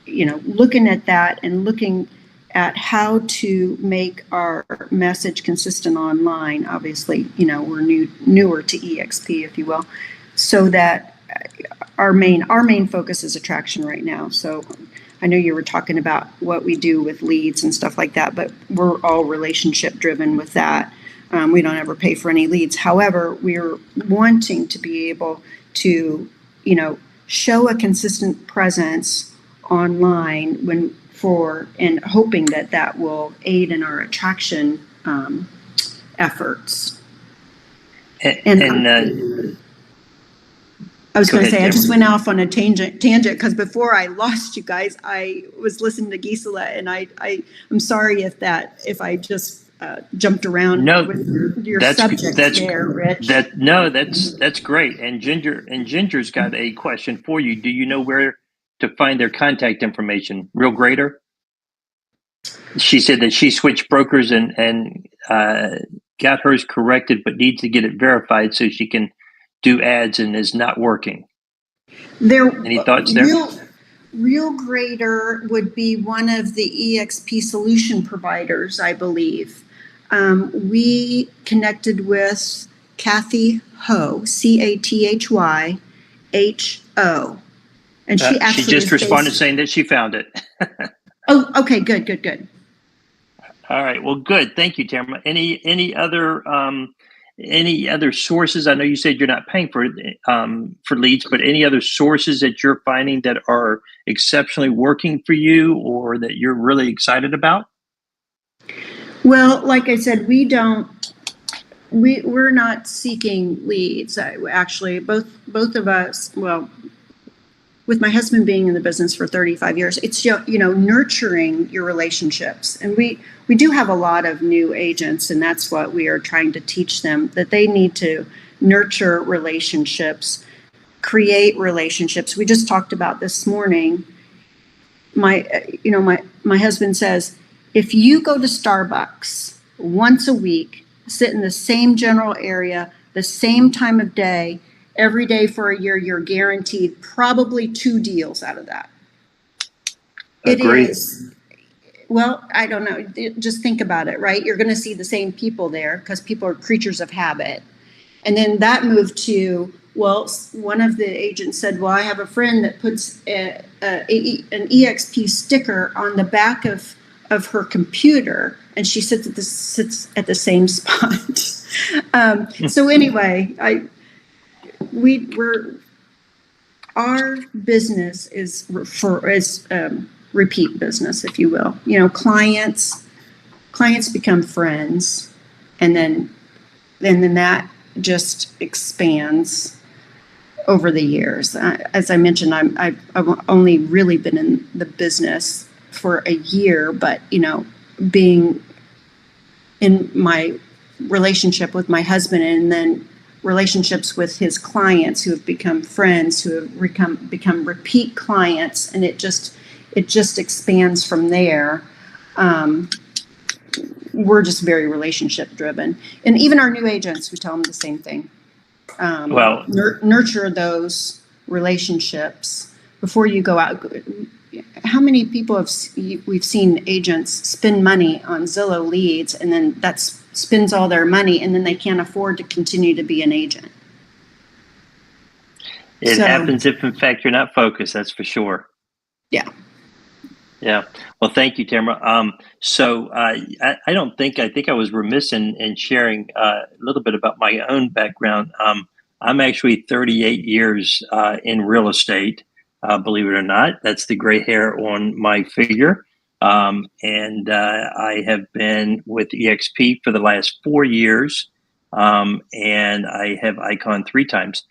S3: looking at that and looking at how to make our message consistent online. Obviously, we're newer to EXP, if you will, so that our main focus is attraction right now. So I know you were talking about what we do with leads and stuff like that, but we're all relationship driven with that. We don't ever pay for any leads. However, we're wanting to be able to, show a consistent presence online and hoping that will aid in our attraction efforts. I was going to say, I just went off on a tangent because before I lost you guys, I was listening to Gisela, and I'm sorry if I just jumped around with your subject there, Rich.
S2: That's great. And Ginger's got a question for you. Do you know where to find their contact information? Real Greater? She said that she switched brokers and got hers corrected, but needs to get it verified so she can do ads and is not working. Any thoughts there?
S3: Real Greater would be one of the EXP solution providers, I believe. We connected with Kathy Ho, CATHYHO, and she actually
S2: just responded saying that she found it.
S3: Oh, okay, good.
S2: All right, well, good. Thank you, Tamara. Any other sources? I know you said you're not paying for leads, but any other sources that you're finding that are exceptionally working for you or that you're really excited about?
S3: Well, like I said, we're not seeking leads. Actually, both of us, well, with my husband being in the business for 35 years, it's, nurturing your relationships. And we do have a lot of new agents, and that's what we are trying to teach them, that they need to nurture relationships, create relationships. We just talked about this morning. My husband says, if you go to Starbucks once a week, sit in the same general area, the same time of day, every day for a year, you're guaranteed probably 2 deals out of that.
S2: Agreed.
S3: It is. Well, I don't know. Just think about it, right? You're going to see the same people there because people are creatures of habit. And then that moved to, well, one of the agents said, well, I have a friend that puts an EXP sticker on the back of her computer, and she sits at the same spot. So anyway, our business is repeat business, if you will. Clients become friends, and then that just expands over the years. As I mentioned, I've only really been in the business for a year, but being in my relationship with my husband, and then relationships with his clients who have become friends, who have become repeat clients, and it just expands from there. We're just very relationship driven, and even our new agents, we tell them the same thing. Nurture those relationships before you go out. How many people we've seen agents spend money on Zillow leads, and then that spends all their money, and then they can't afford to continue to be an agent?
S2: It happens if, in fact, you're not focused. That's for sure.
S3: Yeah.
S2: Yeah. Well, thank you, Tamara. I think I was remiss in sharing a little bit about my own background. I'm actually 38 years in real estate, believe it or not. That's the gray hair on my figure. I have been with EXP for the last 4 years, and I have Icon 3 times.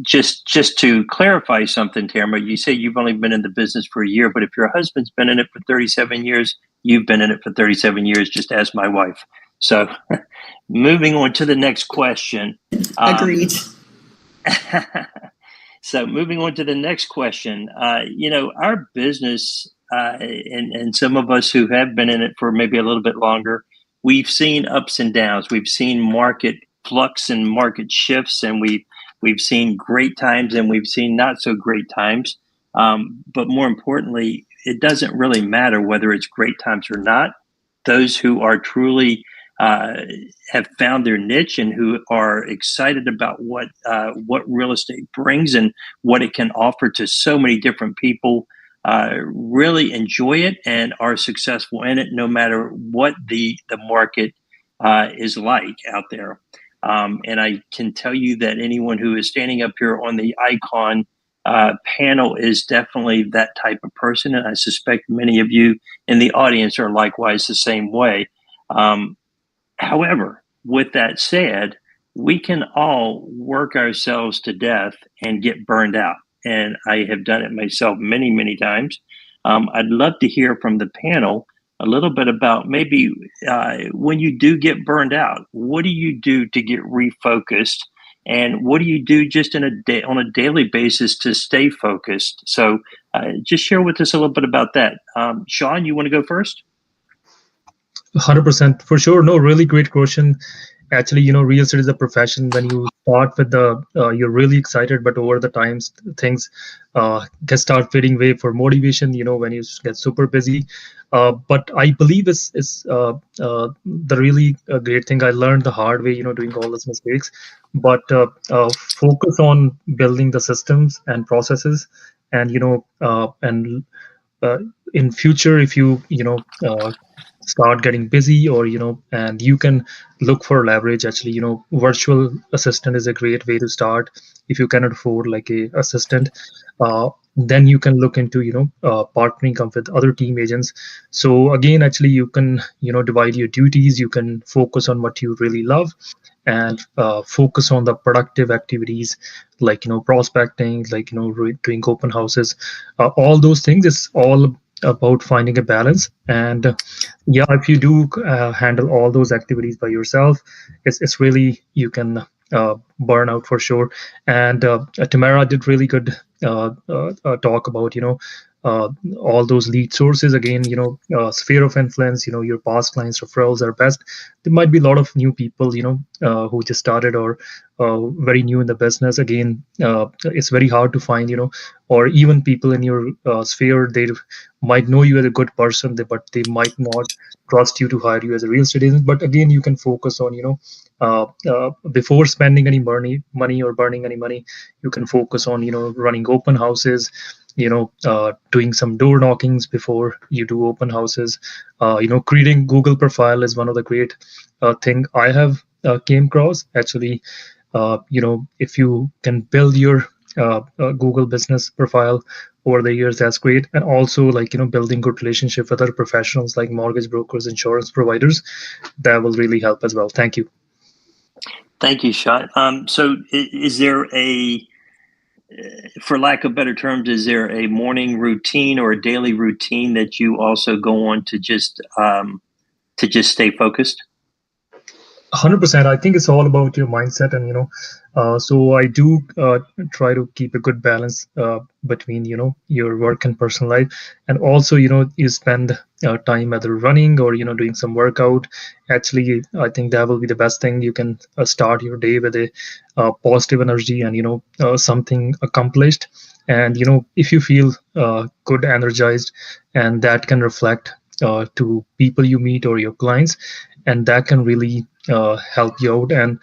S2: Just to clarify something, Tamara, you say you've only been in the business for a year, but if your husband's been in it for 37 years, you've been in it for 37 years. Just ask my wife. So, moving on to the next question.
S3: Agreed.
S2: So, moving on to the next question. Our business, and some of us who have been in it for maybe a little bit longer, we've seen ups and downs. We've seen market flux and market shifts, and we've seen great times and we've seen not so great times. But more importantly, it doesn't really matter whether it's great times or not. Those who are truly have found their niche and who are excited about what real estate brings and what it can offer to so many different people really enjoy it and are successful in it, no matter what the market is like out there. And I can tell you that anyone who is standing up here on the Icon panel is definitely that type of person. And I suspect many of you in the audience are likewise the same way. However, with that said, we can all work ourselves to death and get burned out. And I have done it myself many, many times. I'd love to hear from the panel a little bit about maybe when you do get burned out, what do you do to get refocused? And what do you do just on a daily basis to stay focused? So just share with us a little bit about that. Sean, you want to go first?
S6: 100% for sure. No, really great question. Actually, real estate is a profession. When you start with you're really excited, but over the times things can start fading away for motivation. When you get super busy. But I believe is the really great thing. I learned the hard way, doing all those mistakes. But focus on building the systems and processes, and in future, if you start getting busy, or and you can look for leverage. Actually, virtual assistant is a great way to start. If you cannot afford like a assistant, then you can look into partnering up with other team agents. So again, actually, you can divide your duties. You can focus on what you really love, and focus on the productive activities, like prospecting, like doing open houses. All those things is all about finding a balance. And yeah, if you do handle all those activities by yourself, it's really, you can burn out for sure. And Tamara did really good talk about all those lead sources. Again, sphere of influence, your past clients, referrals are best. There might be a lot of new people who just started, or very new in the business. Again, it's very hard to find, or even people in your sphere, they might know you as a good person, but they might not trust you to hire you as a real estate agent. But again, you can focus on before spending any money or burning any money, you can focus on running open houses, doing some door knockings before you do open houses. Creating Google profile is one of the great thing I have came across. Actually, if you can build your Google business profile over the years, that's great. And also, like building good relationship with other professionals like mortgage brokers, insurance providers, that will really help as well. Thank you.
S2: Thank you, Sean. So is there for lack of better terms, is there a morning routine or a daily routine that you also go on to just stay focused?
S6: 100%. I think it's all about your mindset, and so I do try to keep a good balance between your work and personal life, and also you spend time either running or doing some workout. Actually, I think that will be the best thing. You can start your day with a positive energy and something accomplished, and if you feel good, energized, and that can reflect to people you meet or your clients, and that can really help you out. And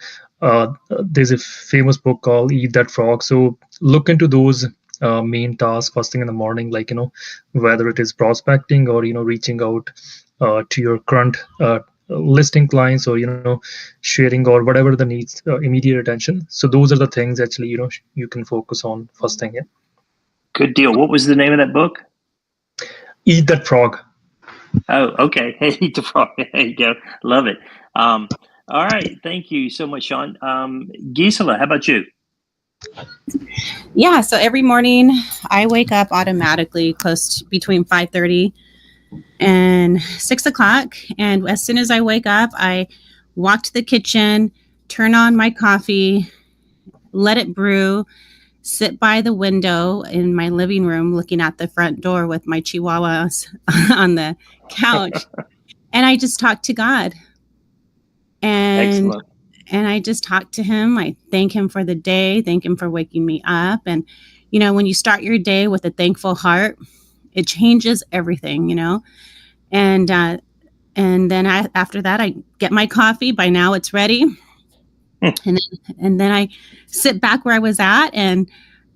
S6: there's a famous book called Eat That Frog. So look into those main tasks first thing in the morning, like whether it is prospecting or reaching out to your current listing clients, or sharing or whatever the needs immediate attention. So those are the things actually you can focus on first thing. Yeah.
S2: Good deal. What was the name of that book?
S6: Eat That Frog.
S2: Oh, okay. Eat the frog. There you go. Love it. All right. Thank you so much, Sean. Gisela, how about you?
S4: Yeah, so every morning I wake up automatically close to between 5:30 and 6 o'clock. And as soon as I wake up, I walk to the kitchen, turn on my coffee, let it brew, sit by the window in my living room looking at the front door with my chihuahuas on the couch. And I just talk to God.
S2: Excellent.
S4: And I just talk to him. I thank him for the day, thank him for waking me up. And, when you start your day with a thankful heart, it changes everything, And then after that, I get my coffee. By now it's ready. And then I sit back where I was at, and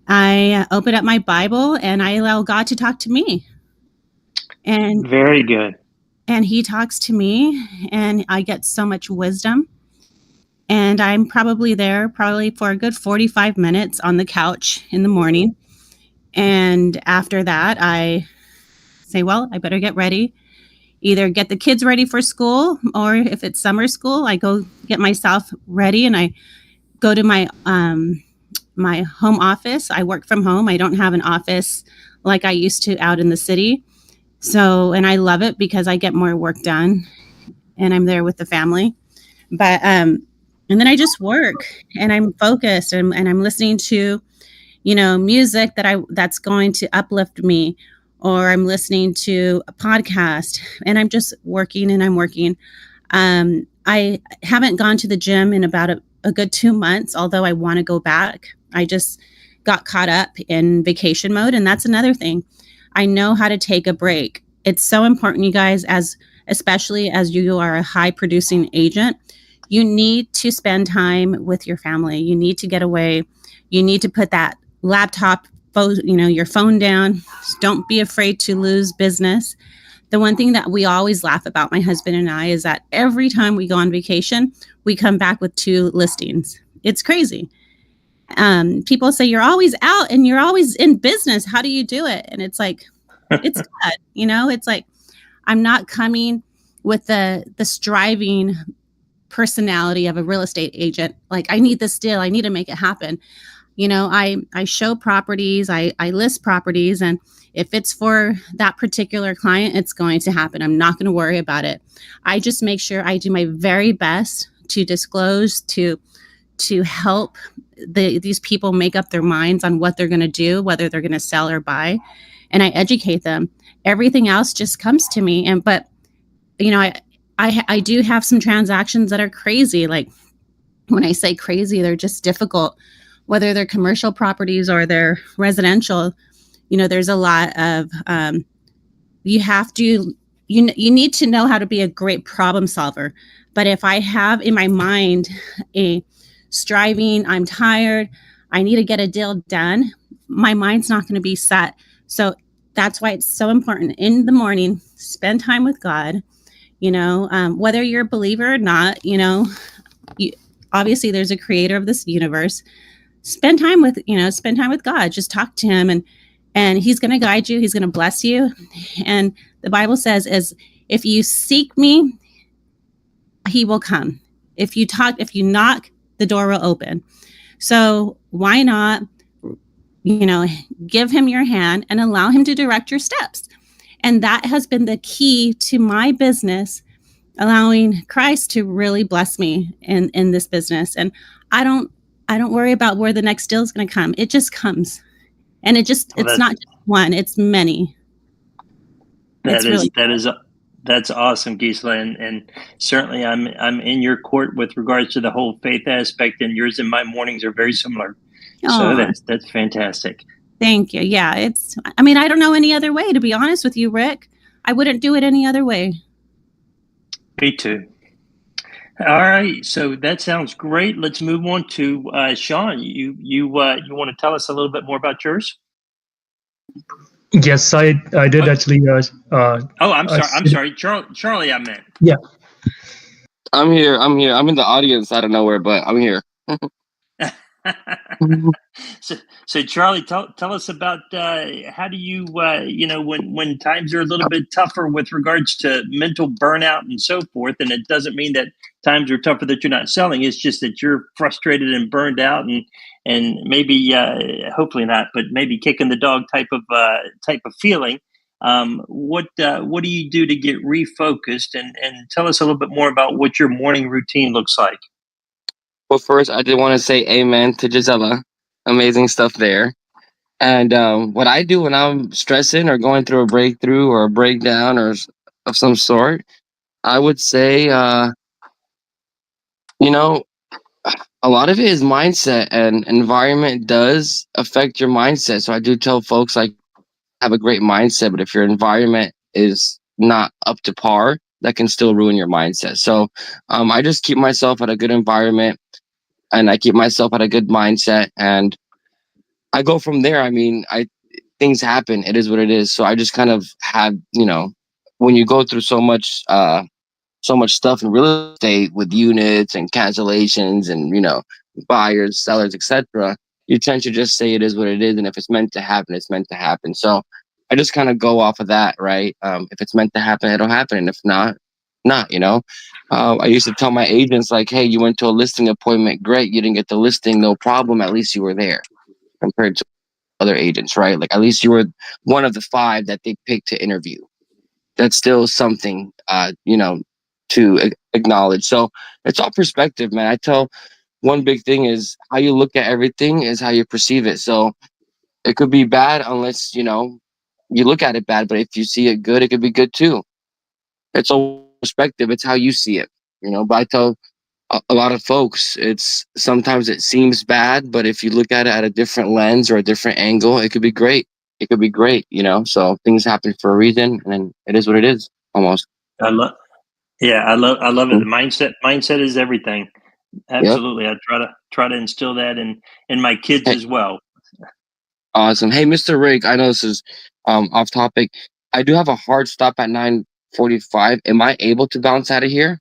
S4: I open up my Bible and I allow God to talk to me. And
S2: very good.
S4: And he talks to me, and I get so much wisdom. And I'm probably there for a good 45 minutes on the couch in the morning. And after that, I say, well, I better get ready. Either get the kids ready for school, or if it's summer school, I go get myself ready and I go to my my home office. I work from home. I don't have an office like I used to out in the city. So, and I love it because I get more work done and I'm there with the family. But and then I just work and I'm focused, and I'm listening to, music that's going to uplift me, or I'm listening to a podcast, and I'm just working and I'm working. I haven't gone to the gym in about a good 2 months, although I want to go back. I just got caught up in vacation mode. And that's another thing. I know how to take a break. It's so important, you guys, especially as you are a high producing agent. You need to spend time with your family. You need to get away. You need to put that laptop, your phone down. Don't be afraid to lose business. The one thing that we always laugh about, my husband and I, is that every time we go on vacation, we come back with 2 listings. It's crazy. People say, you're always out and you're always in business. How do you do it? And it's like, it's good. It's like, I'm not coming with the striving personality of a real estate agent. Like, I need this deal. I need to make it happen. I show properties, I list properties, and if it's for that particular client, it's going to happen. I'm not going to worry about it. I just make sure I do my very best to disclose, to help these people make up their minds on what they're going to do, whether they're going to sell or buy, and I educate them. Everything else just comes to me. But I do have some transactions that are crazy. Like, when I say crazy, they're just difficult. Whether they're commercial properties or they're residential, there's a lot of, you need to know how to be a great problem solver. But if I have in my mind a striving, I'm tired, I need to get a deal done, my mind's not going to be set. So that's why it's so important in the morning, spend time with God, whether you're a believer or not, obviously there's a creator of this universe. Spend time with God. Just talk to him, and he's going to guide you. He's going to bless you. And the Bible says, if you seek me, he will come. If you knock, the door will open. So why not, give him your hand and allow him to direct your steps. And that has been the key to my business allowing Christ to really bless me in this business. And I don't worry about where the next deal is going to come. It just comes. And it's not just one, it's many.
S2: That's awesome, Gisela, and certainly I'm in your court with regards to the whole faith aspect, and yours and my mornings are very similar. So that's fantastic.
S4: Thank you. Yeah, I don't know any other way, to be honest with you, Rick. I wouldn't do it any other way.
S2: Me too. All right, so that sounds great. Let's move on to Sean. You want to tell us a little bit more about yours?
S6: Yes, I did actually.
S2: I'm sorry, Charlie. I meant.
S6: Yeah.
S5: I'm here. I'm in the audience out of nowhere, but I'm here.
S2: So Charlie, tell us about how do you when times are a little bit tougher with regards to mental burnout and so forth, and it doesn't mean that times are tougher that you're not selling. It's just that you're frustrated and burned out, and maybe hopefully not, but maybe kicking the dog type of feeling. What do you do to get refocused, and tell us a little bit more about what your morning routine looks like?
S5: Well, first, I did want to say amen to Gisela. Amazing stuff there. And what I do when I'm stressing or going through a breakthrough or a breakdown or of some sort, I would say, a lot of it is mindset, and environment does affect your mindset. So I do tell folks, like, have a great mindset, but if your environment is not up to par, that can still ruin your mindset. So I just keep myself at a good environment, and I keep myself at a good mindset, and I go from there. I mean, things happen. It is what it is. So I just kind of have, when you go through so much stuff in real estate with units and cancellations and, buyers, sellers, etc., you tend to just say it is what it is. And if it's meant to happen, it's meant to happen. So I just kind of go off of that, right? If it's meant to happen, it'll happen. And if not, I used to tell my agents, like, hey, you went to a listing appointment. Great. You didn't get the listing. No problem. At least you were there compared to other agents, right? Like, at least you were one of the 5 that they picked to interview. That's still something, to acknowledge. So it's all perspective, man. I tell one big thing is how you look at everything is how you perceive it. So it could be bad unless, you look at it bad, but if you see it good, it could be good too. It's all perspective. It's how you see it, but I tell a lot of folks, sometimes it seems bad, but if you look at it at a different lens or a different angle, it could be great. It could be great, so things happen for a reason, and it is what it is, almost.
S2: I love it. The mindset is everything. Absolutely. Yep. I try to instill that in my kids as well.
S5: Awesome. Hey, Mr. Rick, I know this is off topic. I do have a hard stop at 9:45. Am I able to bounce out of here?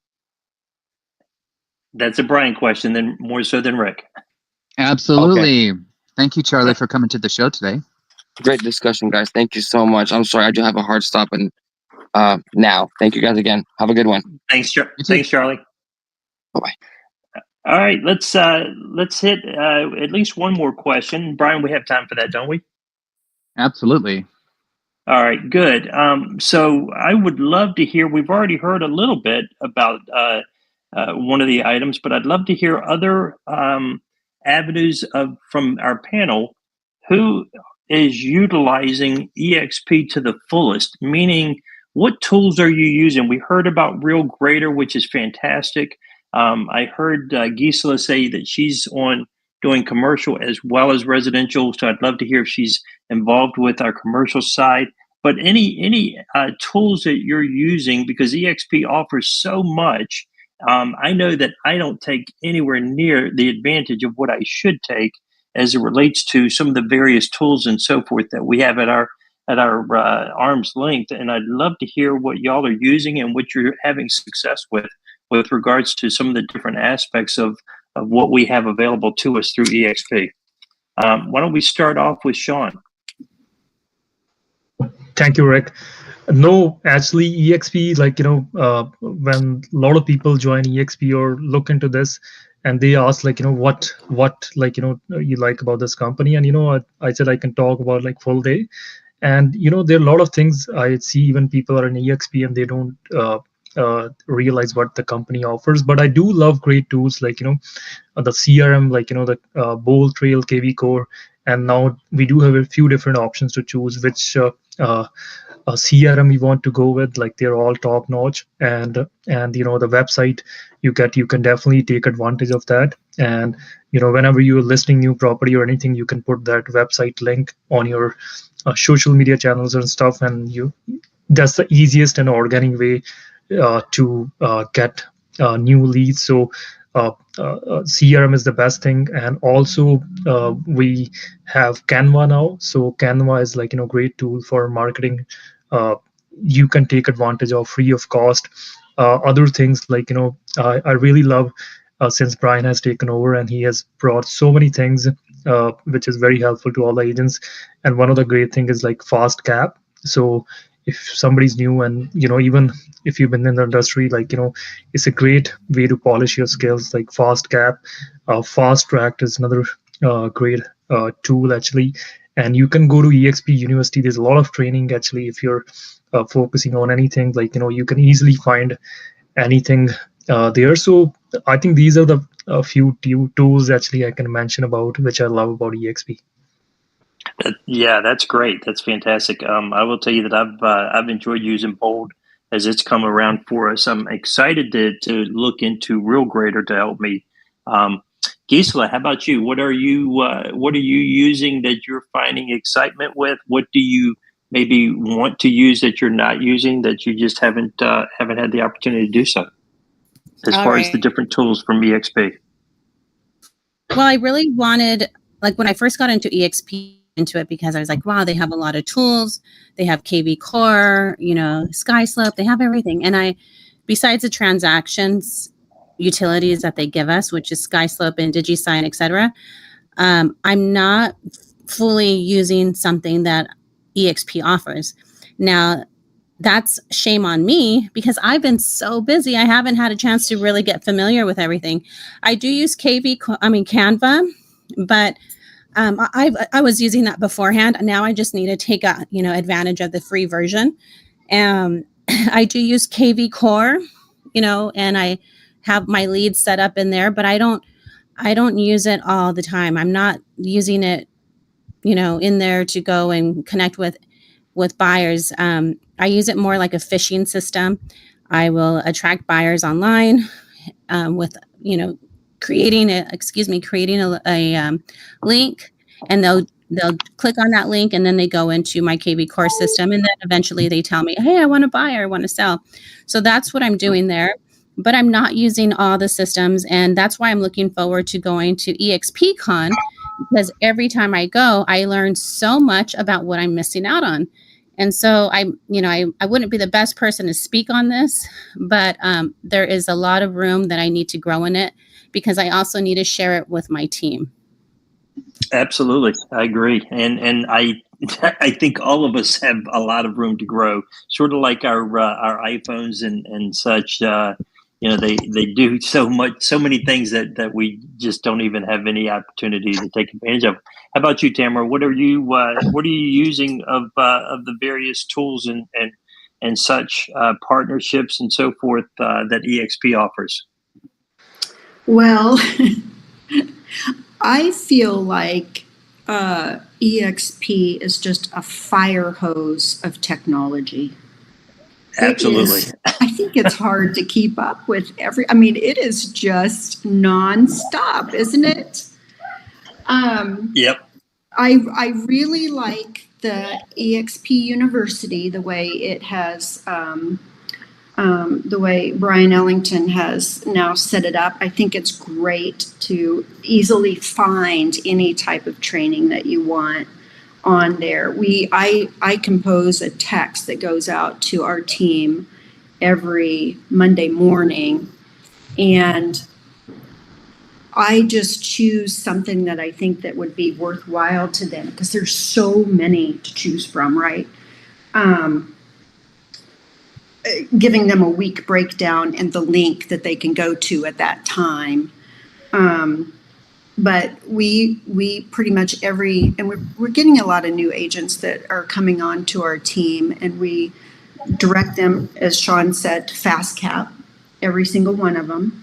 S2: That's a Brian question, then more so than Rick.
S1: Absolutely. Okay. Thank you, Charlie, for coming to the show today.
S5: Great discussion, guys. Thank you so much. I'm sorry, I do have a hard stop and now. Thank you guys again. Have a good one.
S2: Thanks, Charlie.
S5: Bye-bye.
S2: All right, let's hit at least one more question. Brian, we have time for that, don't we?
S1: Absolutely.
S2: All right, good. So I would love to hear, we've already heard a little bit about one of the items, but I'd love to hear other avenues from our panel. Who is utilizing EXP to the fullest? Meaning, what tools are you using? We heard about Real Grader, which is fantastic. I heard Gisela say that she's doing commercial as well as residential. So I'd love to hear if she's involved with our commercial side. But any tools that you're using, because EXP offers so much. I know that I don't take anywhere near the advantage of what I should take as it relates to some of the various tools and so forth that we have at our arm's length. And I'd love to hear what y'all are using and what you're having success with regards to some of the different aspects of what we have available to us through EXP. Why don't we start off with Sean?
S6: Thank you, Rick. No, actually, EXP, when a lot of people join EXP or look into this, and they ask, what you like about this company, and I said I can talk about full day, and there are a lot of things I see. Even people are in EXP and they don't realize what the company offers. But I do love great tools like the CRM, like the Bowl Trail, KV Core, and now we do have a few different options to choose which CRM we want to go with. Like they're all top notch, and the website you can definitely take advantage of that. And whenever you're listing new property or anything, you can put that website link on your social media channels and stuff, and that's the easiest and organic way to get new leads. So CRM is the best thing. And also we have Canva now. So Canva is like great tool for marketing. You can take advantage of free of cost. Other things like I really love since Brian has taken over, and he has brought so many things which is very helpful to all the agents. And one of the great thing is like fast cap. So if somebody's new, and even if you've been in the industry, like it's a great way to polish your skills. Like fast cap, fast track is another great tool actually. And you can go to EXP University. There's a lot of training actually. If you're focusing on anything, like you can easily find anything there. So I think these are the few tools actually I can mention about which I love about EXP.
S2: Yeah, that's great. That's fantastic. I will tell you that I've enjoyed using Bold as it's come around for us. I'm excited to look into RealGrader to help me. Gisela, how about you? What are you using that you're finding excitement with? What do you maybe want to use that you're not using, that you just haven't had the opportunity to do so, as far as the different tools from EXP?
S4: Well, I really wanted, like when I first got into EXP, into it because I was like, wow, they have a lot of tools. They have KV Core, SkySlope, they have everything. And besides the transactions utilities that they give us, which is SkySlope and DigiSign, etc., I'm not fully using something that EXP offers. Now, that's shame on me because I've been so busy. I haven't had a chance to really get familiar with everything. I do use Canva, but I was using that beforehand. Now I just need to take advantage of the free version. I do use KV Core, and I have my leads set up in there, but I don't use it all the time. I'm not using it, in there to go and connect with buyers. I use it more like a phishing system. I will attract buyers online with, creating a link, and they'll click on that link, and then they go into my KV Core system, and then eventually they tell me, hey, I want to buy or I want to sell. So that's what I'm doing there, but I'm not using all the systems, and that's why I'm looking forward to going to EXPCon, because every time I go, I learn so much about what I'm missing out on. And so I wouldn't be the best person to speak on this, but there is a lot of room that I need to grow in it, because I also need to share it with my team.
S2: Absolutely. I agree. And I think all of us have a lot of room to grow, sort of like our iPhones and such. They do so many things that we just don't even have any opportunity to take advantage of. How about you, Tamara? What are you using of the various tools and such partnerships and so forth that EXP offers?
S3: Well, I feel like EXP is just a fire hose of technology.
S2: Absolutely.
S3: I think it's hard to keep up with it is just nonstop, isn't it?
S2: Yep.
S3: I really like the EXP University, the way it has, the way Brian Ellington has now set it up. I think it's great to easily find any type of training that you want on there. I compose a text that goes out to our team every Monday morning, and I just choose something that I think that would be worthwhile to them, because there's so many to choose from, right? Giving them a week breakdown and the link that they can go to at that time. But we pretty much we're getting a lot of new agents that are coming on to our team, and we direct them, as Sean said, to FastCap, every single one of them.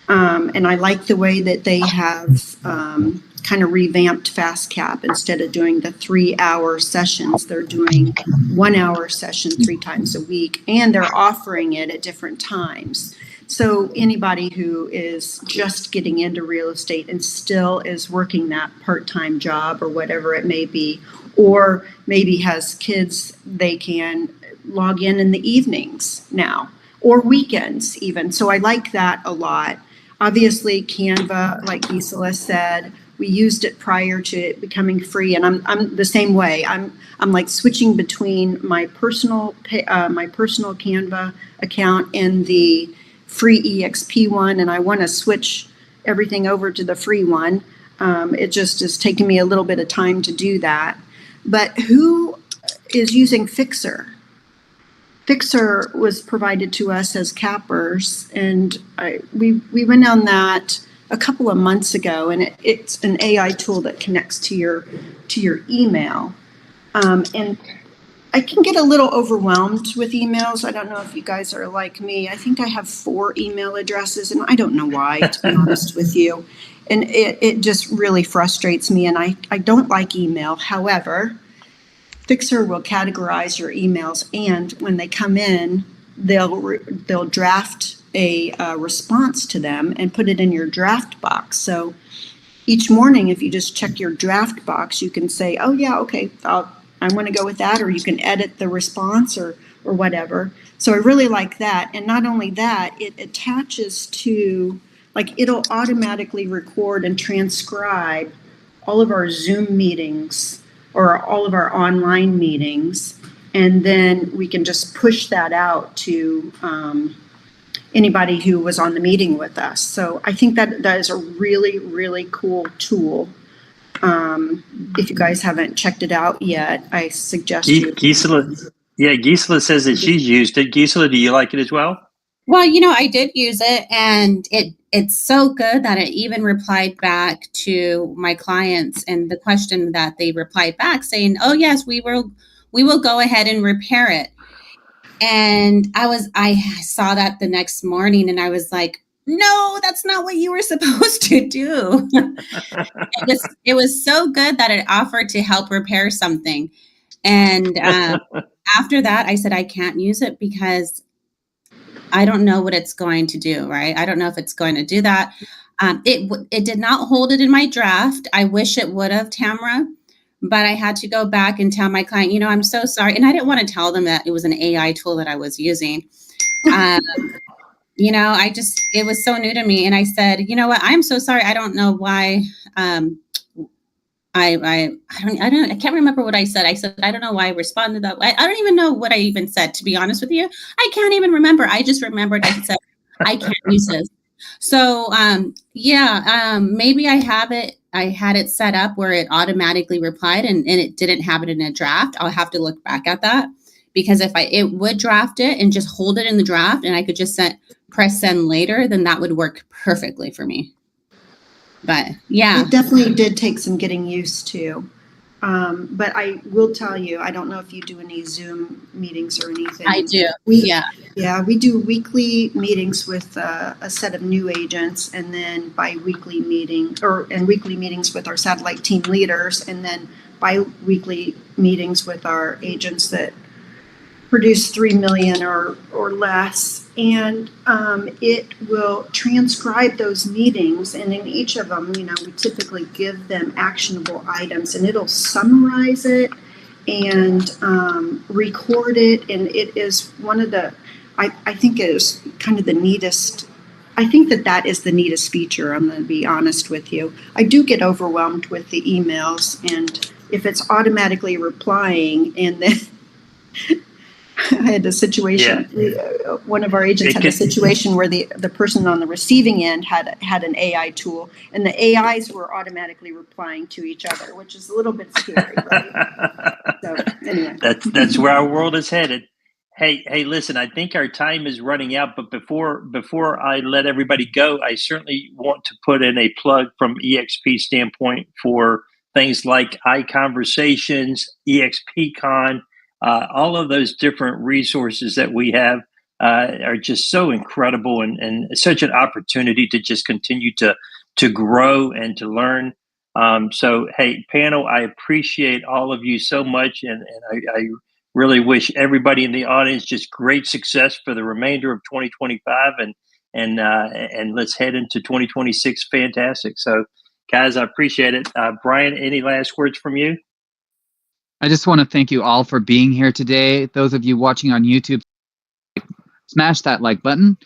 S3: And I like the way that they have kind of revamped FastCap. Instead of doing the 3-hour sessions, they're doing 1-hour session 3 times a week, and they're offering it at different times. So anybody who is just getting into real estate and still is working that part-time job or whatever it may be, or maybe has kids, they can log in the evenings now, or weekends even. So I like that a lot. Obviously, Canva, like Gisela said, we used it prior to it becoming free, and I'm the same way. I'm like switching between my personal Canva account and the free EXP one, and I want to switch everything over to the free one. It just is taking me a little bit of time to do that. But who is using Fixer? Fixer was provided to us as cappers, and we went on that a couple of months ago, and it's an AI tool that connects to your email, and I can get a little overwhelmed with emails. I don't know if you guys are like me. I think I have 4 email addresses, and I don't know why, to be honest with you, and it just really frustrates me, and I don't like email. However, Fixer will categorize your emails, and when they come in, they'll draft a response to them and put it in your draft box. So each morning, if you just check your draft box, you can say, "Oh yeah, okay, I want to go with that," or you can edit the response or whatever. So I really like that, and not only that, it attaches to, like, it'll automatically record and transcribe all of our Zoom meetings or all of our online meetings, and then we can just push that out to anybody who was on the meeting with us. So I think that is a really, really cool tool. If you guys haven't checked it out yet, I suggest you.
S2: Gisela says that she's used it. Gisela, do you like it as well?
S4: Well, I did use it, and it's so good that it even replied back to my clients and the question that they replied back saying, "Oh yes, we will go ahead and repair it." And I saw that the next morning, and I was like, "No, that's not what you were supposed to do." It was so good that it offered to help repair something. And after that, I said, I can't use it because I don't know what it's going to do, right? I don't know if it's going to do that. It did not hold it in my draft. I wish it would have, Tamara, but I had to go back and tell my client, I'm so sorry. And I didn't want to tell them that it was an AI tool that I was using. It was so new to me. And I said, you know what? I'm so sorry. I don't know why. I can't remember what I said. I said, I don't know why I responded that way. I don't even know what I even said, to be honest with you. I can't even remember. I just remembered I said, I can't use this. So, maybe I had it set up where it automatically replied and it didn't have it in a draft. I'll have to look back at that, because if it would draft it and just hold it in the draft and I could just press send later, then that would work perfectly for me. But yeah,
S3: it definitely did take some getting used to. But I will tell you, I don't know if you do any Zoom meetings or anything.
S4: I do.
S3: We do weekly meetings with a set of new agents, and then weekly meetings with our satellite team leaders, and then bi-weekly meetings with our agents that produce 3 million or less. And it will transcribe those meetings, and in each of them, we typically give them actionable items, and it'll summarize it and record it. And it is one of the, I think it is kind of the neatest. I think that is the neatest feature. I'm going to be honest with you. I do get overwhelmed with the emails, and if it's automatically replying, and then I had a situation. Yeah. One of our agents had a situation where the person on the receiving end had an AI tool, and the AIs were automatically replying to each other, which is a little bit scary, right? So anyway,
S2: that's where our world is headed. Hey, listen, I think our time is running out, but before I let everybody go, I certainly want to put in a plug from EXP standpoint for things like ICONversations, EXPCon. all of those different resources that we have are just so incredible, and such an opportunity to just continue to grow and to learn. So, hey, panel, I appreciate all of you so much, and I really wish everybody in the audience just great success for the remainder of 2025, and let's head into 2026 fantastic. So, guys, I appreciate it. Brian, any last words from you?
S1: I just want to thank you all for being here today. Those of you watching on YouTube, smash that like button.